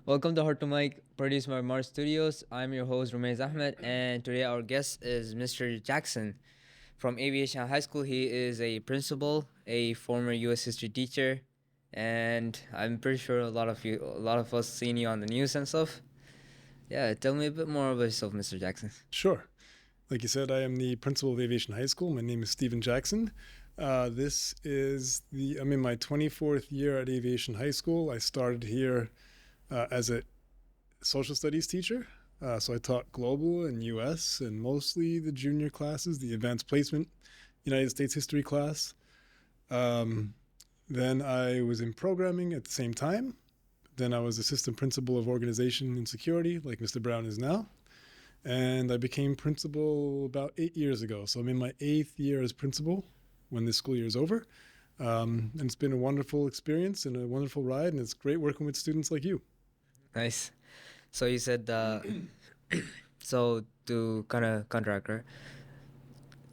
Welcome to Heart to Mic, produced by Mars Studios. I'm your host, Rumez Ahmed, and today our guest is Mr. Jackson from Aviation High School. He is a principal, a former U.S. history teacher, and I'm pretty sure a lot of us seen you on the news and stuff. Yeah, tell me a bit more about yourself, Mr. Jackson. Sure. Like you said, I am the principal of Aviation High School. My name is Stephen Jackson. I'm in my 24th year at Aviation High School. I started here as a social studies teacher. So I taught global and US and mostly the junior classes, the advanced placement United States history class. Then I was in programming at the same time. Then I was assistant principal of organization and security, like Mr. Brown is now. And I became principal about 8 years ago. So I'm in my 8th year as principal when this school year is over. And it's been a wonderful experience and a wonderful ride. And it's great working with students like you. Nice. So you said, so to kind of counteract, right?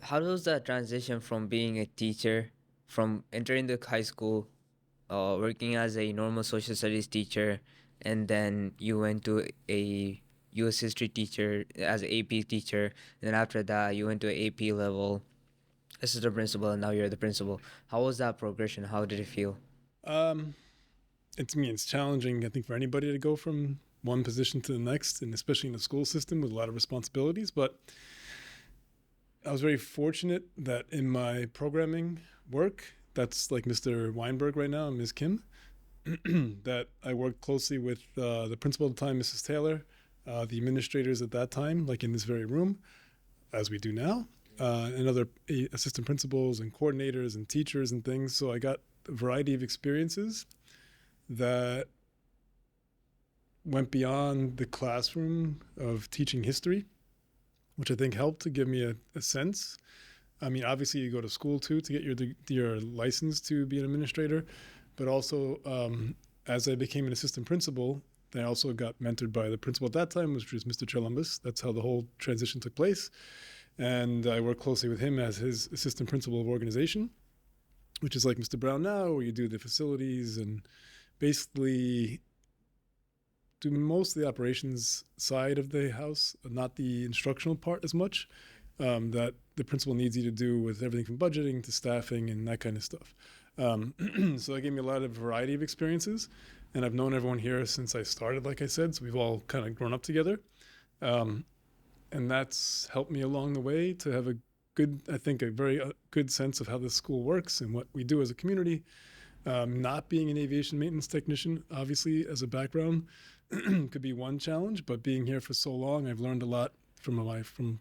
How does that transition from being a teacher, from entering the high school, working as a normal social studies teacher, and then you went to a U.S. history teacher as an AP teacher, and then after that you went to an AP level, assistant principal, and now you're the principal. How was that progression? How did it feel? Um, it's challenging, I think, for anybody to go from one position to the next, and especially in the school system with a lot of responsibilities. But I was very fortunate that in my programming work, that's like Mr. Weinberg right now and Ms. Kim, that I worked closely with the principal at the time, Mrs. Taylor, the administrators at that time, like in this very room, as we do now, and other assistant principals and coordinators and teachers and things. So I got a variety of experiences that went beyond the classroom of teaching history, which I think helped to give me a sense. I mean, obviously you go to school too to get your license to be an administrator, but also as I became an assistant principal, I also got mentored by the principal at that time, which was Mr. Columbus. That's how the whole transition took place. And I worked closely with him as his assistant principal of organization, which is like Mr. Brown now, where you do the facilities and basically do most of the operations side of the house, not the instructional part as much, that the principal needs you to do with everything from budgeting to staffing and that kind of stuff. So that gave me a lot of variety of experiences. And I've known everyone here since I started, like I said, so we've all kind of grown up together. And that's helped me along the way to have a very good sense of how this school works and what we do as a community. Not being an aviation maintenance technician, obviously, as a background, could be one challenge, but being here for so long, I've learned a lot from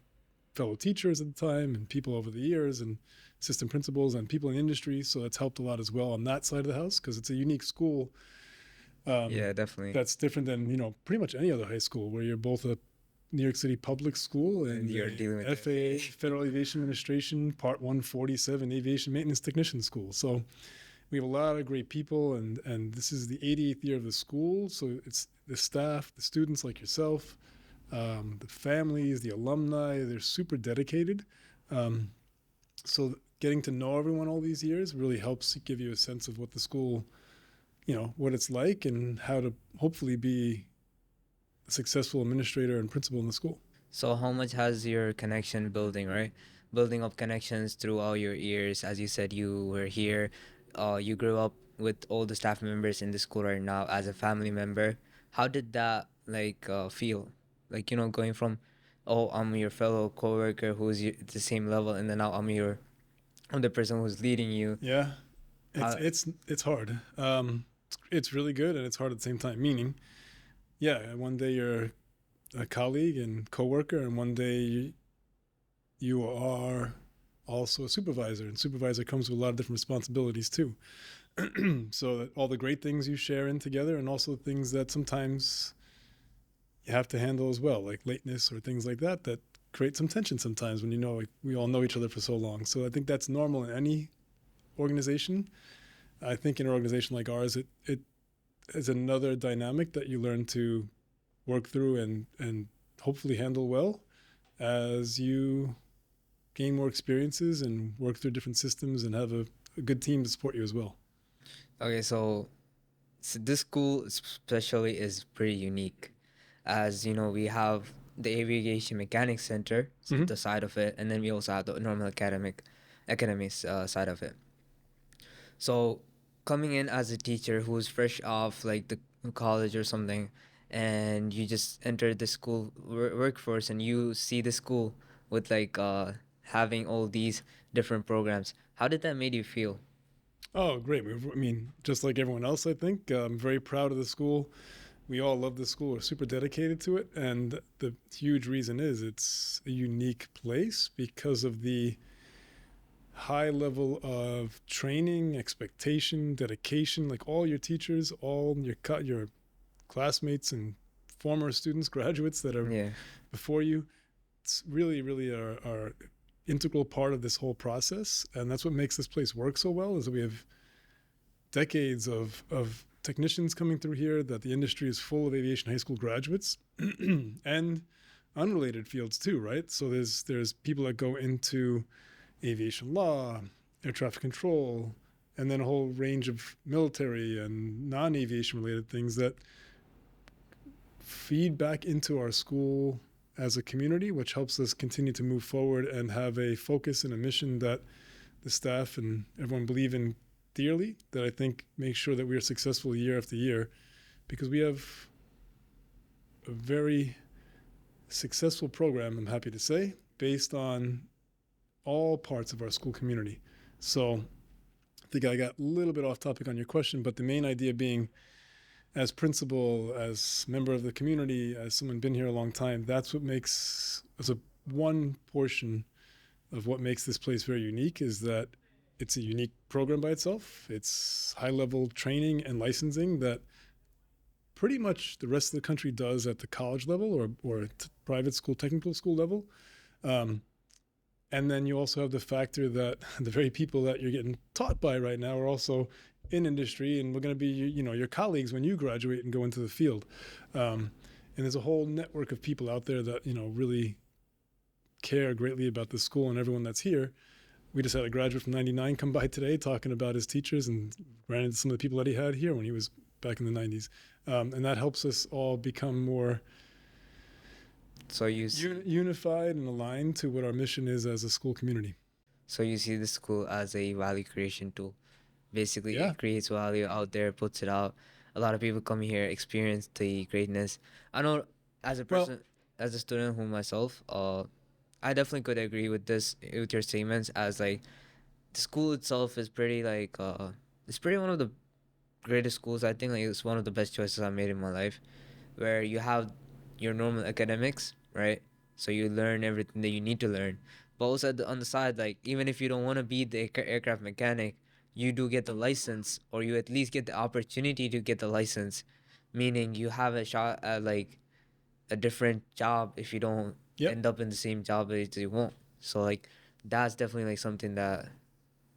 fellow teachers at the time and people over the years and assistant principals and people in industry. So that's helped a lot as well on that side of the house because it's a unique school. Yeah, definitely. That's different than, pretty much any other high school where you're both a New York City public school and you're dealing with FAA, Federal Aviation Administration, Part 147 Aviation Maintenance Technician School. So we have a lot of great people, and this is the 88th year of the school. So it's the staff, the students like yourself, the families, the alumni, they're super dedicated. So getting to know everyone all these years really helps give you a sense of what the school, what it's like and how to hopefully be a successful administrator and principal in the school. So how much has your connection building, right? Building up connections through all your years. As you said, you were here. You grew up with all the staff members in the school right now as a family member. How did that feel? Going from, oh, I'm your fellow coworker who's at the same level, and then now I'm the person who's leading you. Yeah, How, it's hard. It's really good and it's hard at the same time. Meaning, yeah, one day you're a colleague and coworker, and one day you are also a supervisor, and supervisor comes with a lot of different responsibilities too. So that all the great things you share in together, and also things that sometimes you have to handle as well, like lateness or things like that create some tension sometimes when we all know each other for so long. So I think that's normal in any organization. I think in an organization like ours, it is another dynamic that you learn to work through and hopefully handle well as you gain more experiences and work through different systems and have a good team to support you as well. okay, so So this school especially is pretty unique, as you know we have the aviation mechanics center, Mm-hmm. the side of it, and then we also have the normal academics side of it. So coming in as a teacher who's fresh off like the college or something, and you just enter the school workforce and you see the school with like having all these different programs. How did that made you feel? Oh, great. I mean, just like everyone else, I think, I'm very proud of the school. We all love the school. We're super dedicated to it. And the huge reason is it's a unique place because of the high level of training, expectation, dedication. Like all your teachers, all your classmates and former students, graduates that are Yeah. before you, it's really, really are integral part of this whole process. And that's what makes this place work so well is that we have decades of technicians coming through here, that the industry is full of aviation high school graduates and unrelated fields too, right? So there's people that go into aviation law, air traffic control, and then a whole range of military and non-aviation related things that feed back into our school as a community, which helps us continue to move forward and have a focus and a mission that the staff and everyone believe in dearly, that I think makes sure that we are successful year after year, because we have a very successful program, I'm happy to say, based on all parts of our school community. So I think I got a little bit off topic on your question, but the main idea being, as principal, as member of the community, as someone been here a long time, that's what makes, as a one portion of what makes this place very unique, is that it's a unique program by itself. It's high level training and licensing that pretty much the rest of the country does at the college level or private school, technical school level. And then you also have the factor that the very people that you're getting taught by right now are also in industry, and we're going to be, your colleagues when you graduate and go into the field. And there's a whole network of people out there that, really care greatly about the school and everyone that's here. We just had a graduate from 99 come by today talking about his teachers and granted some of the people that he had here when he was back in the 90s. And that helps us all become more So unified and aligned to what our mission is as a school community. so you see the school as a value creation tool. Basically, Yeah. it creates value out there, puts it out. A lot of people come here, experience the greatness. I know, as a Well, person, as a student who myself, I definitely could agree with this, with your statements. As like the school itself is pretty like it's pretty one of the greatest schools. I think like it's one of the best choices I made in my life, where you have your normal academics, right? So you learn everything that you need to learn. But also on the side, like even if you don't want to be the aircraft mechanic, you do get the license, or you at least get the opportunity to get the license, meaning you have a shot at like a different job if you don't yep. end up in the same job as you want. So like that's definitely like something that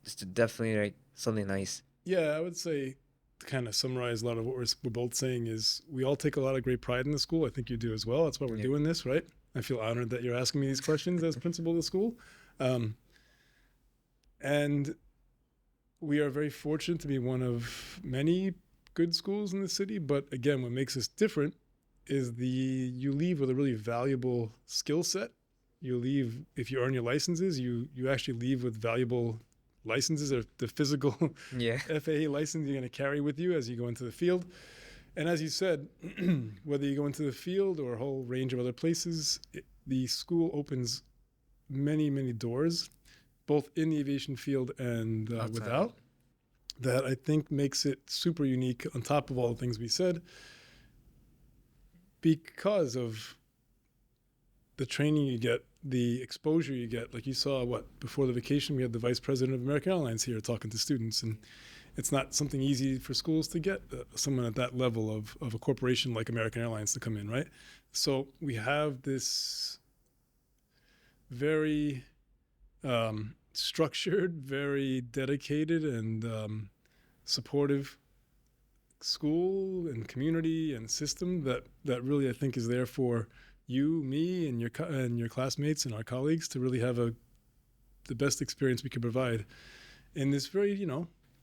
is definitely like something nice. Yeah, I would say to kind of summarize a lot of what we're both saying is we all take a lot of great pride in the school. I think you do as well. That's why we're Yeah. doing this, right? I feel honored that you're asking me these questions as principal of the school. And we are very fortunate to be one of many good schools in the city. But again, what makes us different is you leave with a really valuable skill set. You leave, if you earn your licenses, you actually leave with valuable licenses, or the physical Yeah. FAA license you're going to carry with you as you go into the field. And as you said, whether you go into the field or a whole range of other places, the school opens many, many doors, both in the aviation field and without. That I think makes it super unique on top of all the things we said, because of the training you get, the exposure you get. Like you saw, before the vacation, we had the vice president of American Airlines here talking to students, and it's not something easy for schools to get someone at that level of a corporation like American Airlines to come in, right? So we have this very structured, very dedicated, and supportive school and community and system that really I think is there for you, me, and your classmates and our colleagues to really have the best experience we can provide in this very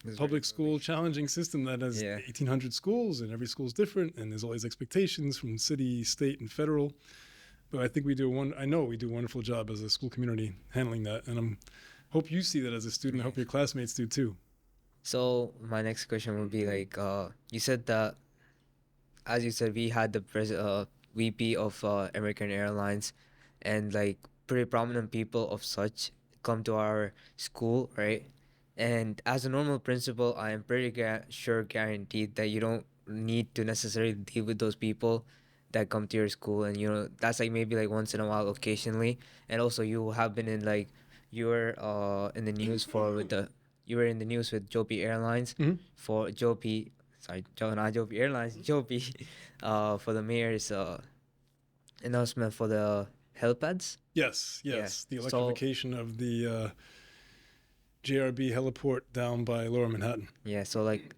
It's very public school rubbish. challenging system that has Yeah. 1,800 schools, and every school is different, and there's always expectations from city, state, and federal. But I think I know we do a wonderful job as a school community handling that, and hope you see that as a student. I hope your classmates do too. So my next question would be like, you said that, as you said, we had the VP of American Airlines, and like pretty prominent people of such come to our school, right? And as a normal principal, I am pretty guaranteed that you don't need to necessarily deal with those people that come to your school, and that's like maybe like once in a while, occasionally. And also, you have been in like you're in the news for with the you were in the news with Joby Airlines Mm-hmm. for Joby, sorry, not Joby Airlines, Joby, for the mayor's announcement for the helipads. Yes, Yeah. yes, the So electrification of the JRB heliport down by Lower Manhattan. yeah. So like,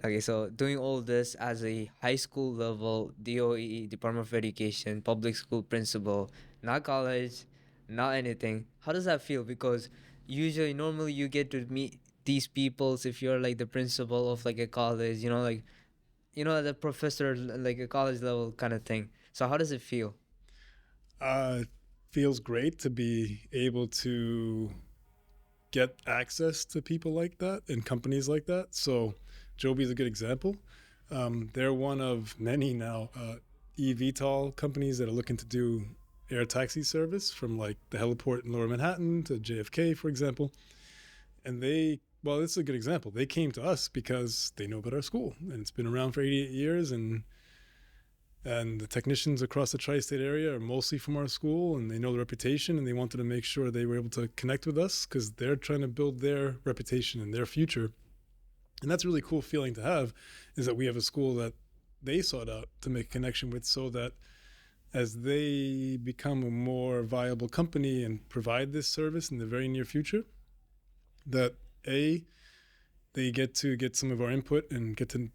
okay. So doing all this as a high school level DOE, Department of Education, public school principal, not college, not anything. How does that feel? Because usually, normally, you get to meet these peoples if you're like the principal of like a college. Like the professor, like a college level kind of thing. So how does it feel? Uh, Feels great to be able to get access to people like that and companies like that. So Joby is a good example. They're one of many now eVTOL companies that are looking to do air taxi service from like the heliport in Lower Manhattan to JFK, for example. And well, this is a good example. They came to us because they know about our school, and it's been around for 88 years, and the technicians across the tri-state area are mostly from our school, and they know the reputation, and they wanted to make sure they were able to connect with us because they're trying to build their reputation and their future. And that's a really cool feeling to have, is that we have a school that they sought out to make a connection with, so that as they become a more viable company and provide this service in the very near future, that they get to get some of our input and get to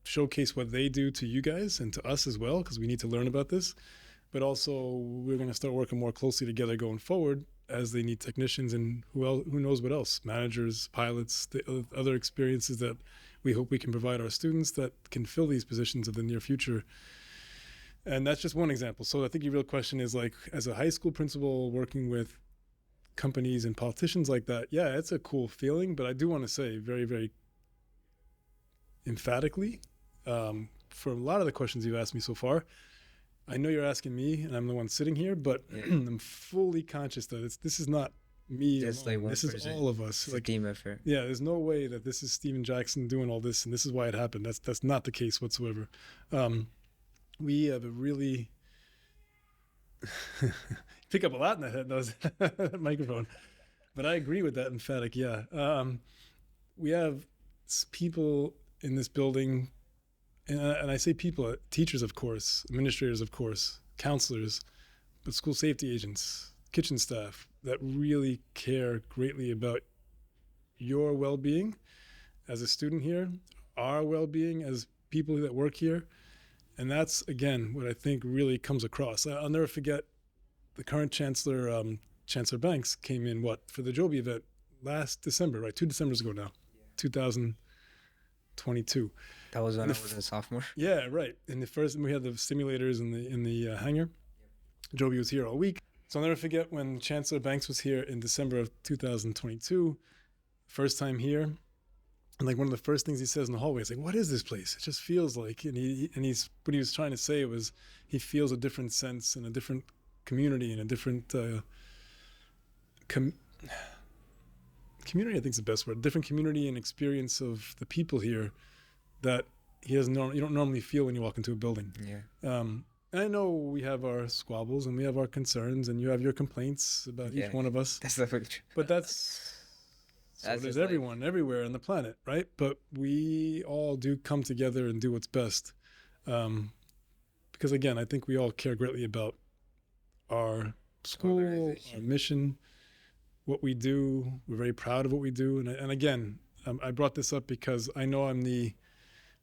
showcase what they do to you guys and to us as well, because we need to learn about this. But also, we're going to start working more closely together going forward, as they need technicians and who knows what else, managers, pilots, the other experiences that we hope we can provide our students that can fill these positions of the near future. And that's just one example. So I think your real question is like, as a high school principal working with companies and politicians like that, yeah, it's a cool feeling. But I do want to say very, very emphatically, for a lot of the questions you've asked me so far, I know you're asking me, and I'm the one sitting here, but Yeah. I'm fully conscious that this is not me Just alone. like one This is person. all of us. It's a Like, team effort. yeah, there's no way that this is Steven Jackson doing all this, and this is why it happened. That's not the case whatsoever. We have a really pick up a lot in that head, that microphone. But I agree with that emphatic. Yeah, we have people in this building, and I say people, teachers, of course, administrators, of course, counselors, but school safety agents, kitchen staff that really care greatly about your well-being as a student here, our well-being as people that work here. And that's, again, what I think really comes across. I'll never forget the current chancellor, Chancellor Banks, came in, for the Joby event last December, right? 2 Decembers ago now, 2022. That was when I was a sophomore. Yeah, right. In the first, we had the simulators in the hangar. Joby was here all week. So I'll never forget when Chancellor Banks was here in December of 2022, first time here. And like one of the first things he says in the hallway is like, "What is this place? It just feels like," and what he was trying to say was he feels a different sense and a different community and a different community, I think is the best word, different community and experience of the people here that you don't normally feel when you walk into a building. Yeah. I know we have our squabbles and we have our concerns and you have your complaints about each one of us. That's definitely true. But so does just everyone, everywhere on the planet, right? But we all do come together and do what's best. Because again, I think we all care greatly about our school, our mission, what we do. We're very proud of what we do. And again, I brought this up because I know I'm the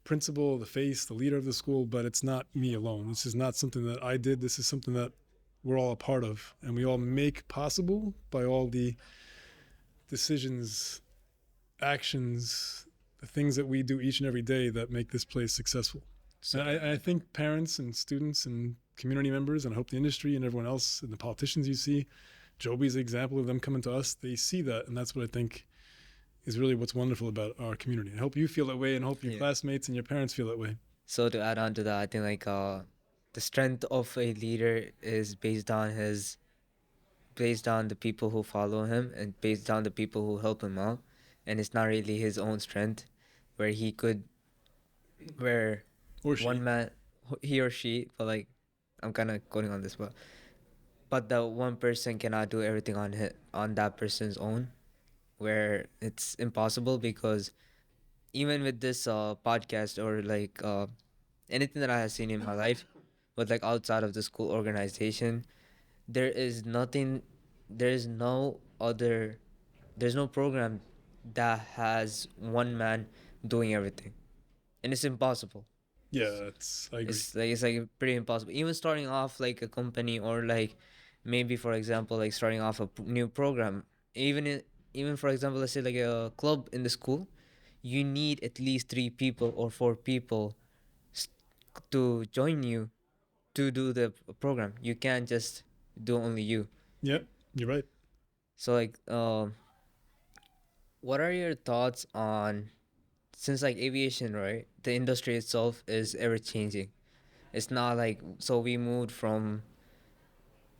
principal, the face, the leader of the school, but it's not me alone. This is not something that I did. This is something that we're all a part of, and we all make possible by all the decisions actions, the things that we do each and every day that make this place successful. So And I think parents and students and community members, and I hope the industry and everyone else and the politicians you see, Joby's an example of them coming to us, they see that. And that's what I think is really what's wonderful about our community. I hope you feel that way, and hope your yeah. classmates and your parents feel that way. So to add on to that, I think like the strength of a leader is based on the people who follow him and based on the people who help him out, and it's not really his own strength, where he could where Or she. one man, he or she, but like I'm kind of quoting on this, but the one person cannot do everything on that person's own, where it's impossible because even with this podcast or like anything that I have seen in my life, but like outside of the school organization, there is nothing, there is no other, there's no program that has one man doing everything, and it's impossible. Yeah, I agree. It's like pretty impossible. Even starting off like a company or like maybe for example like starting off a new program, even for example let's say like a club in the school, you need at least 3 people or 4 people s- to join you to do the program. You can't just do only you. Yeah, you're right. So like what are your thoughts on, since like aviation, right, the industry itself is ever changing. It's not like, so we moved from,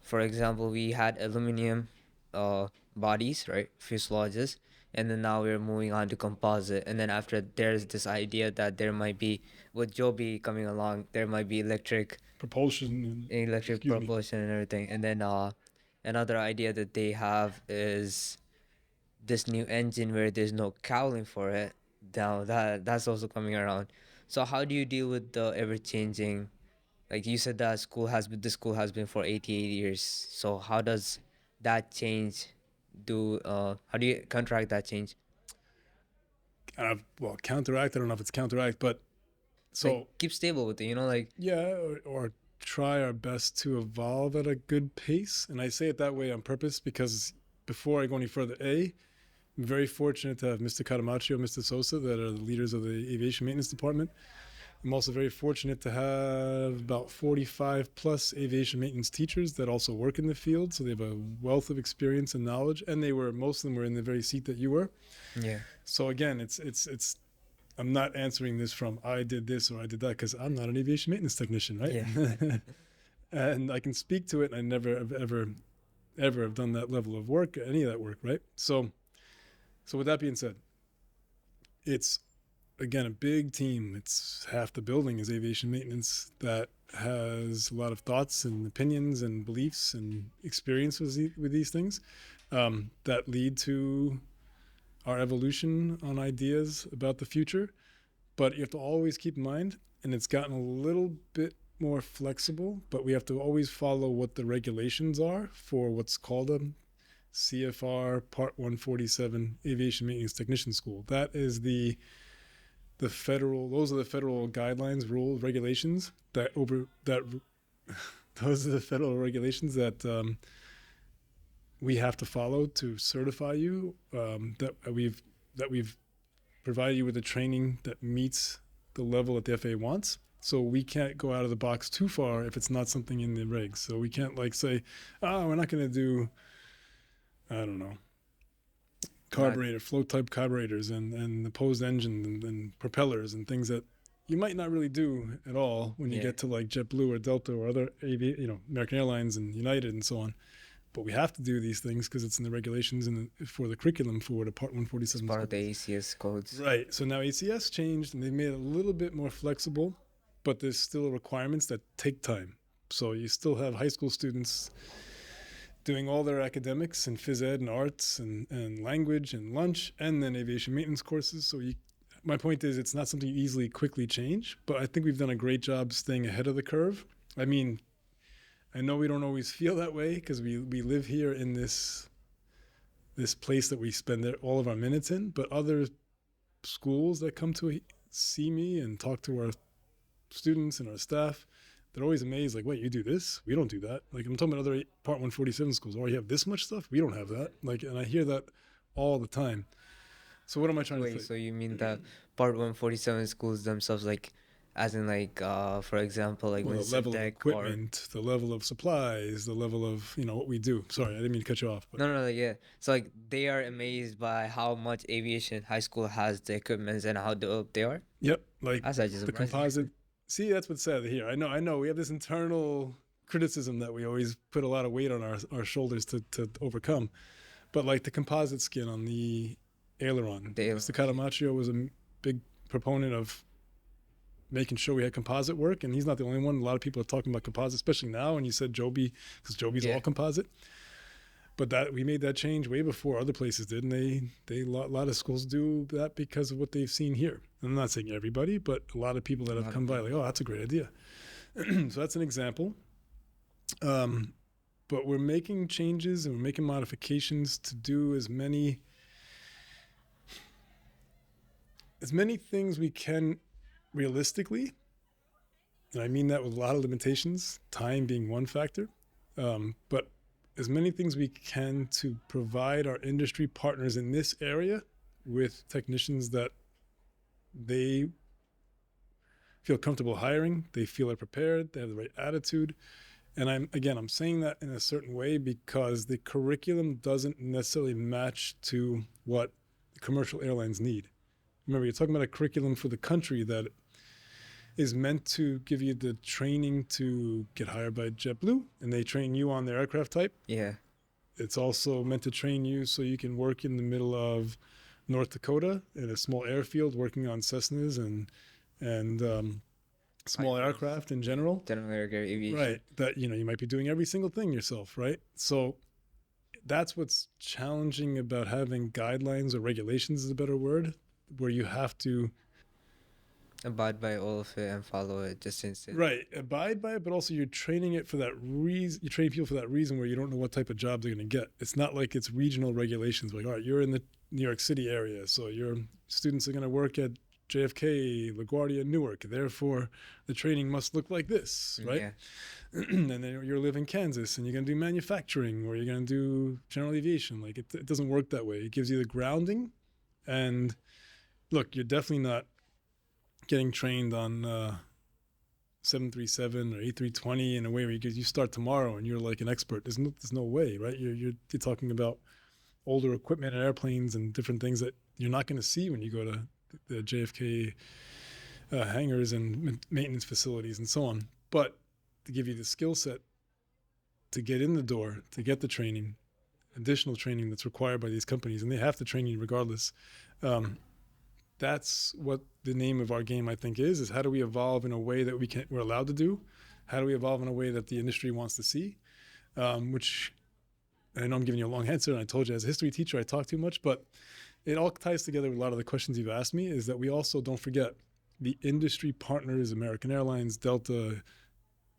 for example, we had aluminum uh bodies, right, fuselages, and then now we're moving on to composite, and then after there's this idea that there might be, with Joby coming along, there might be Propulsion. electric Excuse me. propulsion and everything, and then another idea that they have is this new engine where there's no cowling for it. Now that's also coming around. So how do you deal with the ever changing, like you said that the school has been for 88 years, so how does that change, do how do you counteract that change? Well, counteract. I don't know if it's counteract, but Like so keep stable with it, like. yeah, or try our best to evolve at a good pace. And I say it that way on purpose because before I go any further, I'm very fortunate to have Mr. Catamaccio, Mr. Sosa, that are the leaders of the aviation maintenance department. I'm also very fortunate to have about 45 plus aviation maintenance teachers that also work in the field. So they have a wealth of experience and knowledge, and most of them were in the very seat that you were. Yeah. So again, it's I'm not answering this from I did this or I did that because I'm not an aviation maintenance technician, right? Yeah. And I can speak to it. And I never have ever have done that level of work, any of that work, right? So with that being said, it's again a big team. It's half the building is aviation maintenance that has a lot of thoughts and opinions and beliefs and experiences with these things that lead to our evolution on ideas about the future. But you have to always keep in mind, and it's gotten a little bit more flexible, but we have to always follow what the regulations are for what's called a CFR Part 147 Aviation Maintenance Technician School. That is the federal, those are the federal guidelines, rules, regulations those are the federal regulations that we have to follow to certify you, that we've provided you with a training that meets the level that the FAA wants. So we can't go out of the box too far if it's not something in the regs. So we can't like say, we're not going to do, I don't know, carburetor, float type carburetors and opposed engine and propellers and things that you might not really do at all when you get to like JetBlue or Delta or other American Airlines and United and so on. But we have to do these things because it's in the regulations and for the curriculum for the Part 147. It's part of the ACS codes. Right. So now ACS changed and they made it a little bit more flexible, but there's still requirements that take time. So you still have high school students doing all their academics and phys ed and arts and language and lunch and then aviation maintenance courses. So my point is it's not something you easily quickly change, but I think we've done a great job staying ahead of the curve. I mean, I know we don't always feel that way because we live here in this place that we spend all of our minutes in, but other schools that come to see me and talk to our students and our staff, they're always amazed, like, wait, you do this? We don't do that. Like, I'm talking about other Part 147 schools. Oh, you have this much stuff? We don't have that. Like, and I hear that all the time. So what am I trying to Wait, say? so you mean the Part 147 schools themselves, like, as in, like, for example, like Well, the Winston level of Tech or. equipment, the level of supplies, the level of, what we do. Sorry, I didn't mean to cut you off, but No, no, no, yeah. So, like, they are amazed by how much Aviation High School has the equipment and how developed they are. yep, like That's actually the surprising. composite. See, that's what's sad here. I know. We have this internal criticism that we always put a lot of weight on our shoulders to overcome. But like the composite skin on the aileron, The Mr. ailerons, yeah. Catamaccio was a big proponent of making sure we had composite work, and he's not the only one. A lot of people are talking about composite, especially now. And you said Joby, because Joby's Yeah. all composite. But that we made that change way before other places did, and a lot of schools do that because of what they've seen here. I'm not saying everybody, but a lot of people that A have lot come of by, people. like, oh, that's a great idea. So that's an example. But we're making changes and we're making modifications to do as many things we can realistically. And I mean that with a lot of limitations, time being one factor. But as many things we can to provide our industry partners in this area with technicians that they feel comfortable hiring, they feel are prepared, they have the right attitude. And I'm saying that in a certain way because the curriculum doesn't necessarily match to what the commercial airlines need. Remember, you're talking about a curriculum for the country that is meant to give you the training to get hired by JetBlue, and they train you on their aircraft type. Yeah. It's also meant to train you so you can work in the middle of North Dakota in a small airfield working on Cessnas and small Pipers. aircraft in general. General Air Aviation. Right. That, you might be doing every single thing yourself, right? So that's what's challenging about having guidelines or regulations is a better word, where you have to Abide by all of it and follow it just instant. right abide by it, but also you're training it for that reason. You train people for that reason where you don't know what type of job they're going to get. It's not like it's regional regulations. Like, all right, you're in the New York City area, so your students are going to work at JFK, LaGuardia, Newark. Therefore, the training must look like this, right? Yeah. And then you're living in Kansas and you're going to do manufacturing or you're going to do general aviation. Like it doesn't work that way. It gives you the grounding. And look, you're definitely not getting trained on 737 or A320 in a way where you start tomorrow and you're like an expert. There's no way, right? You're talking about older equipment and airplanes and different things that you're not going to see when you go to the JFK hangars and maintenance facilities and so on. But to give you the skill set to get in the door, to get the training, additional training that's required by these companies, and they have to train you regardless. That's what the name of our game, I think, is how do we evolve in a way that we're allowed to do? How do we evolve in a way that the industry wants to see? Which I know I'm giving you a long answer, and I told you as a history teacher I talk too much, but it all ties together with a lot of the questions you've asked me, is that we also don't forget the industry partners, American Airlines, Delta,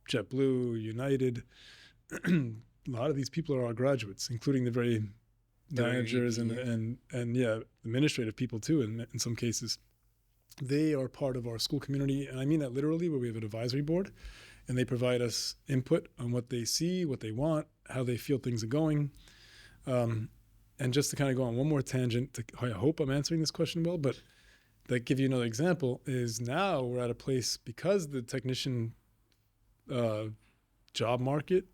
JetBlue, United. A lot of these people are our graduates, including the very managers and administrative people too. In some cases, they are part of our school community, and I mean that literally. Where we have an advisory board, and they provide us input on what they see, what they want, how they feel things are going. And just to kind of go on one more tangent, I hope I'm answering this question well, but that give you another example is now we're at a place because the technician job market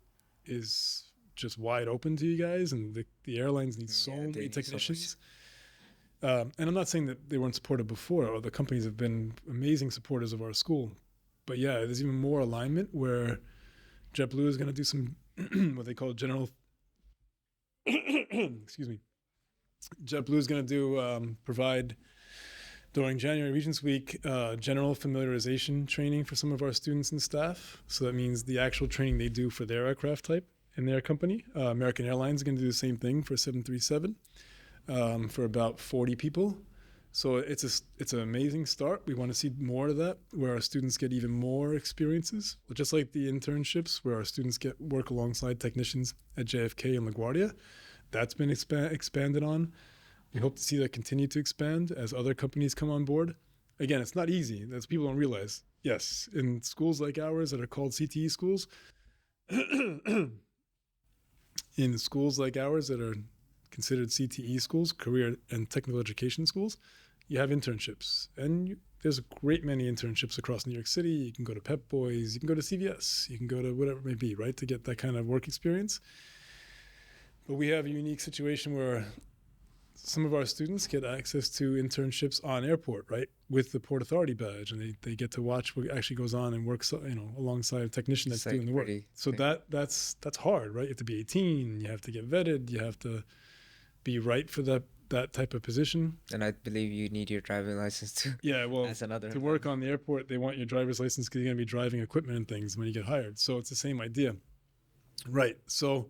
is just wide open to you guys, and the airlines need so many technicians. And I'm not saying that they weren't supportive before, or the companies have been amazing supporters of our school. But yeah, there's even more alignment where JetBlue is going to do some what they call general. Excuse me. JetBlue is going to do provide during January Regents Week general familiarization training for some of our students and staff. So that means the actual training they do for their aircraft type in their company. American Airlines is going to do the same thing for 737 for about 40 people. So it's an amazing start. We want to see more of that, where our students get even more experiences, just like the internships, where our students get work alongside technicians at JFK and LaGuardia. That's been expanded on. We hope to see that continue to expand as other companies come on board. Again, it's not easy. That's people don't realize. Yes, in schools like ours that are called CTE schools, in schools like ours that are considered CTE schools, career and technical education schools, you have internships. And there's a great many internships across New York City. You can go to Pep Boys, you can go to CVS, you can go to whatever it may be, right, to get that kind of work experience. But we have a unique situation where some of our students get access to internships on airport, right, with the Port Authority badge, and they get to watch what actually goes on and works, alongside a technician that's doing the work. So that's hard, right? You have to be 18, you have to get vetted, you have to be right for that type of position. And I believe you need your driving license too. Yeah, well, that's another to work on the airport, they want your driver's license because you're going to be driving equipment and things when you get hired. So it's the same idea, right? So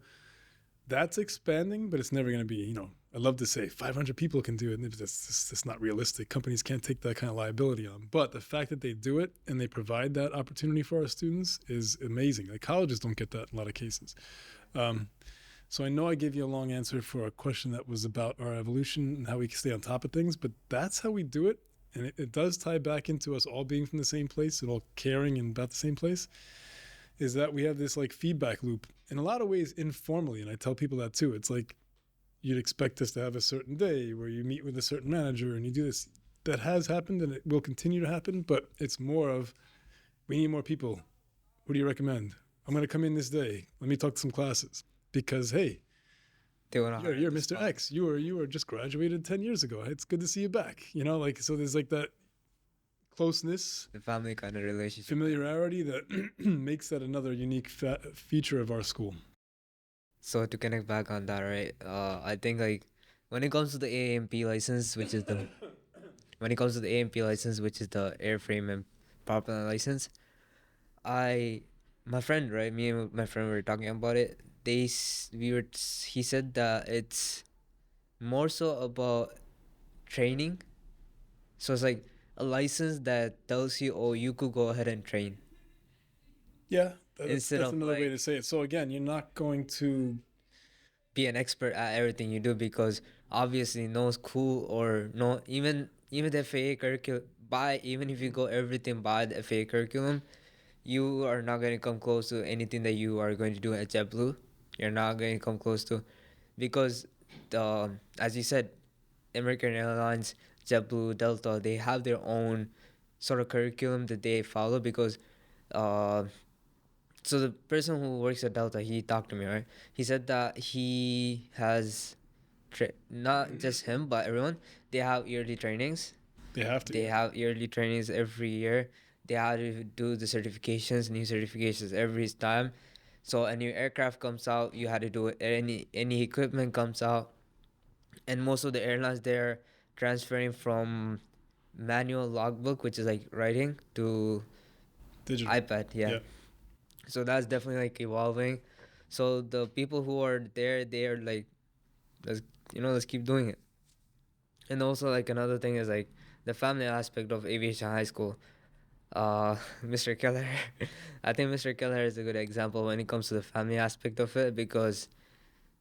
that's expanding, but it's never going to be, I love to say 500 people can do it. And that's not realistic. Companies can't take that kind of liability on. But the fact that they do it and they provide that opportunity for our students is amazing. Like, colleges don't get that in a lot of cases. So I know I gave you a long answer for a question that was about our evolution and how we can stay on top of things, but that's how we do it. And it does tie back into us all being from the same place and all caring and about the same place, is that we have this like feedback loop in a lot of ways informally. And I tell people that too. It's like, you'd expect us to have a certain day where you meet with a certain manager and you do this. That has happened and it will continue to happen, but it's more of, we need more people. What do you recommend? I'm going to come in this day. Let me talk to some classes. Because, hey, you're Mr. X. You were just graduated 10 years ago. It's good to see you back. So there's like that closeness, the family kind of relationship, familiarity that makes that another unique feature of our school. So to connect back on that, right? I think like when it comes to the AMP license, which is the airframe and propeller license, my friend, right? Me and my friend were talking about it. He said that it's more so about training. So it's like a license that tells you, oh, you could go ahead and train. Yeah, that's another way to say it. So again, you're not going to be an expert at everything you do, because obviously no school or no even the FAA curriculum, even if you go everything by the FAA curriculum, you are not going to come close to anything that you are going to do at JetBlue. You're not going to come close to, because as you said, American Airlines, JetBlue, Delta, they have their own sort of curriculum that they follow, because so the person who works at Delta, he talked to me, right? He said that he has not just him but everyone, they have yearly trainings. They have yearly trainings every year. They have to do the new certifications every time. So a new aircraft comes out, you had to do it. Any equipment comes out, and most of the airlines, they're transferring from manual logbook, which is like writing, to digital iPad. Yeah. So that's definitely like evolving. So the people who are there, they are like, let's keep doing it. And also like another thing is like the family aspect of Aviation High School. Mr. Keller, I think Mr. Keller is a good example when it comes to the family aspect of it, because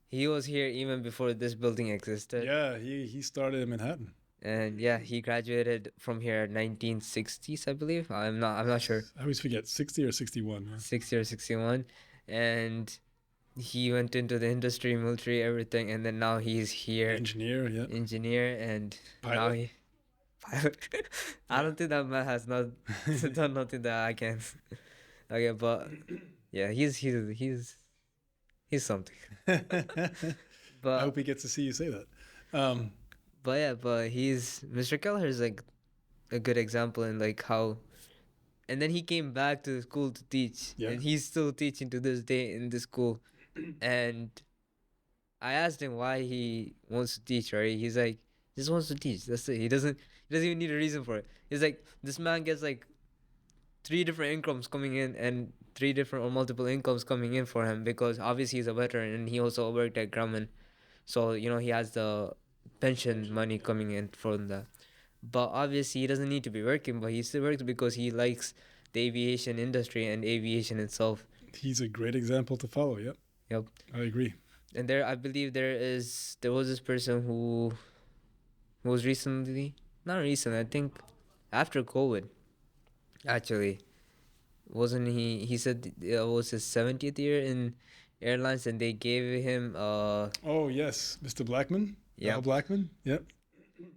he was here even before this building existed. Yeah, he started in Manhattan. And yeah, he graduated from here 1960s, I believe. I'm not sure. I always forget, 60 or 61. Huh? 60 or 61. And he went into the industry, military, everything, and then now he's here. Engineer, and pilot. Now he pilot. I don't think that man has not done nothing that I can. Okay, but yeah, he's something. But I hope he gets to see you say that. But Mr. Keller is like a good example in like how, and then he came back to the school to teach, and he's still teaching to this day in the school. And I asked him why he wants to teach, right? He's like, he just wants to teach. That's it. He doesn't even need a reason for it. He's like, this man gets like 3 different incomes coming in, and 3 different or multiple incomes coming in for him, because obviously he's a veteran and he also worked at Grumman. So, he has the pension money coming in from that. But obviously he doesn't need to be working, but he still works because he likes the aviation industry and aviation itself. He's a great example to follow. Yep. I agree. And I believe there was this person who was not recently, I think after COVID, actually, wasn't he said it was his 70th year in Airlines, and they gave him Oh yes, Mr. Blackman. Al yep. Blackman. Yep.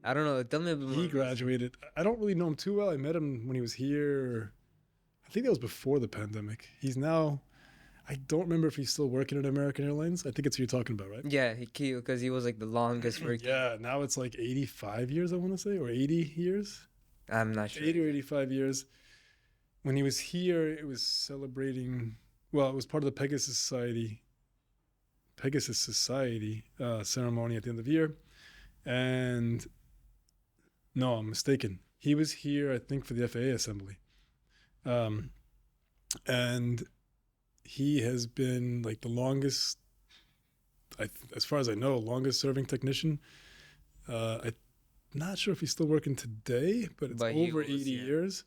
I don't know. Tell me a bit more. He graduated. I don't really know him too well. I met him when he was here. I think that was before the pandemic. He's now. I don't remember if he's still working at American Airlines. I think it's who you're talking about, right? Yeah, because he was like the longest working. Yeah, now it's like 85 years, I want to say, or 80 years. I'm not sure. 80 or 85 years. When he was here, it was celebrating. Well, it was part of the Pegasus Society ceremony at the end of the year, and no, I'm mistaken. He was here, I think, for the FAA assembly, and he has been like the longest, as far as I know, longest serving technician. I'm not sure if he's still working today, but it's over 80 years.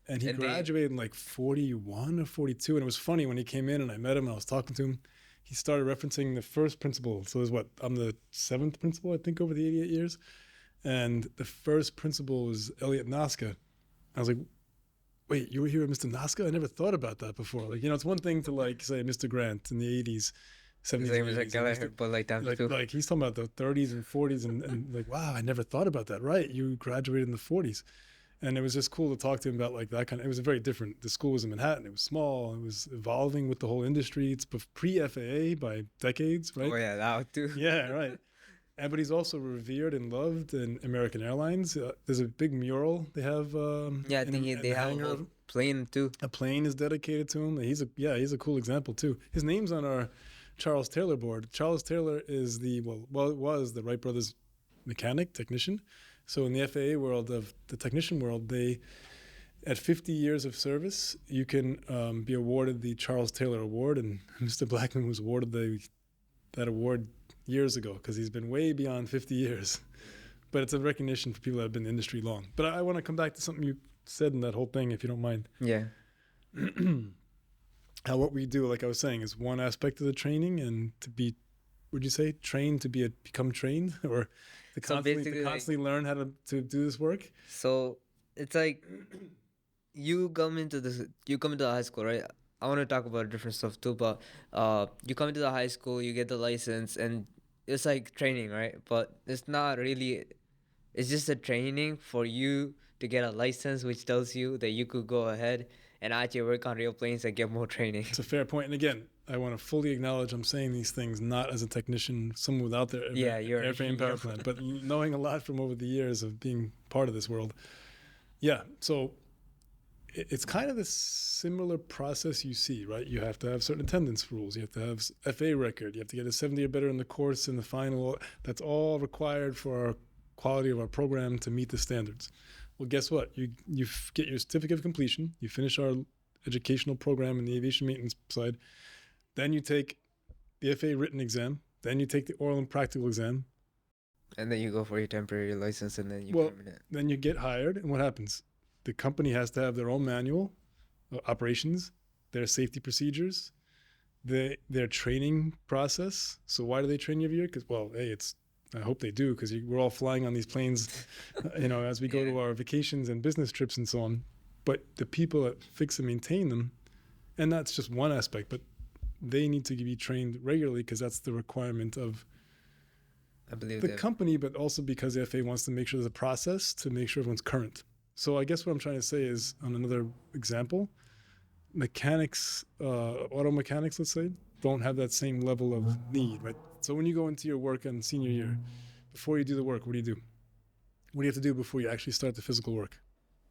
And he graduated in like 41 or 42. And it was funny when he came in and I met him and I was talking to him, he started referencing the first principal. So it was I'm the 7th principal, I think, over the 88 years. And the first principal was Elliot Nasca. I was like, wait, you were here with Mr. Nasca? I never thought about that before. Like, it's one thing to like say Mr. Grant in the 80s, 70s. But like he's talking about the 30s and 40s and like, wow, I never thought about that. Right. You graduated in the 40s. And it was just cool to talk to him about like that kind of, it was very different. The school was in Manhattan. It was small. It was evolving with the whole industry. It's pre-FAA by decades, right? Oh yeah, that too. Yeah, right. And but he's also revered and loved in American Airlines. There's a big mural they have. Yeah, I think they have a plane too. A plane is dedicated to him. He's a cool example too. His name's on our Charles Taylor board. Charles Taylor is it was the Wright brothers mechanic technician. So in the FAA world, of the technician world, at 50 years of service, you can be awarded the Charles Taylor Award, and Mr. Blackman was awarded that award years ago because he's been way beyond 50 years. But it's a recognition for people that have been in the industry long. But I want to come back to something you said in that whole thing, if you don't mind. Yeah. How what we do, like I was saying, is one aspect of the training, and to be, would you say, trained to become trained, or to constantly learn how to do this work? So it's like you come into high school, right? I want to talk about different stuff too, but you come into the high school, you get the license, and it's like training, right? But it's not really. It's just a training for you to get a license, which tells you that you could go ahead and actually work on real planes and get more training. It's a fair point. And again, I want to fully acknowledge I'm saying these things not as a technician, someone without their airframe power plant, but knowing a lot from over the years of being part of this world. Yeah, so it's kind of the similar process you see, right? You have to have certain attendance rules. You have to have FA record. You have to get a 70 or better in the course in the final. That's all required for our quality of our program to meet the standards. Well, guess what? You get your certificate of completion. You finish our educational program in the aviation maintenance side. Then you take the FAA written exam. Then you take the oral and practical exam. And then you go for your temporary license, and then permanent. Then you get hired, and what happens? The company has to have their own manual, operations, their safety procedures, their training process. So why do they train you every year? Because, I hope they do, because we're all flying on these planes, as we go to our vacations and business trips and so on. But the people that fix and maintain them, and that's just one aspect, but they need to be trained regularly because that's the requirement of the company, but also because the FAA wants to make sure there's a process to make sure everyone's current. So I guess what I'm trying to say is, on another example, mechanics, auto mechanics, let's say, don't have that same level of need, right? So when you go into your work in senior year, before you do the work, what do you do? What do you have to do before you actually start the physical work?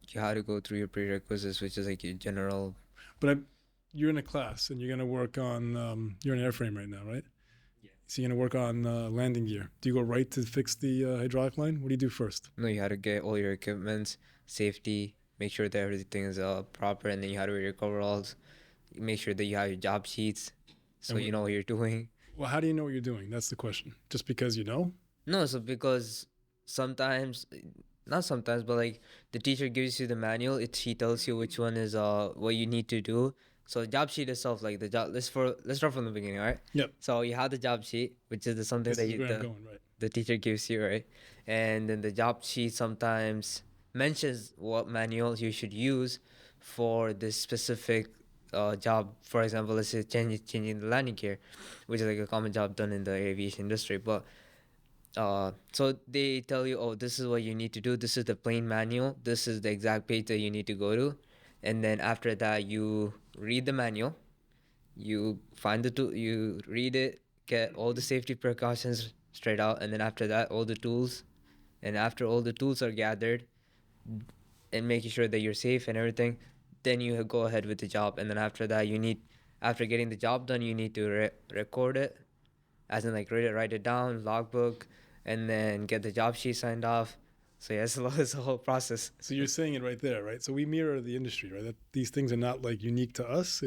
You have to go through your prerequisites, which is like your general. But you're in a class and you're going to work on, you're in an airframe right now, right? Yeah. So you're going to work on landing gear. Do you go right to fix the hydraulic line? What do you do first? No, you have to get all your equipment, safety, make sure that everything is proper, and then you have to wear your coveralls, make sure that you have your job sheets, so you know what you're doing. Well, how do you know what you're doing? That's the question. Just because you know? No, so because not sometimes, but like the teacher gives you the manual, he tells you which one is what you need to do. So the job sheet itself, like the job, let's start from the beginning, right? Yep. So you have the job sheet, which is something the teacher gives you, right? And then the job sheet sometimes mentions what manuals you should use for this specific job, for example, let's say changing the landing gear, which is like a common job done in the aviation industry. But so they tell you, oh, this is what you need to do. This is the plain manual. This is the exact page that you need to go to. And then after that, you read the manual. You find the tool. You read it. Get all the safety precautions straight out. And then after that, all the tools. And after all the tools are gathered, and making sure that you're safe and everything, then you go ahead with the job. And then after that, after getting the job done, you need to record it, as in like write it down, logbook, and then get the job sheet signed off. So yeah, it's a whole process. So you're saying it right there, right? So we mirror the industry, right? That these things are not like unique to us.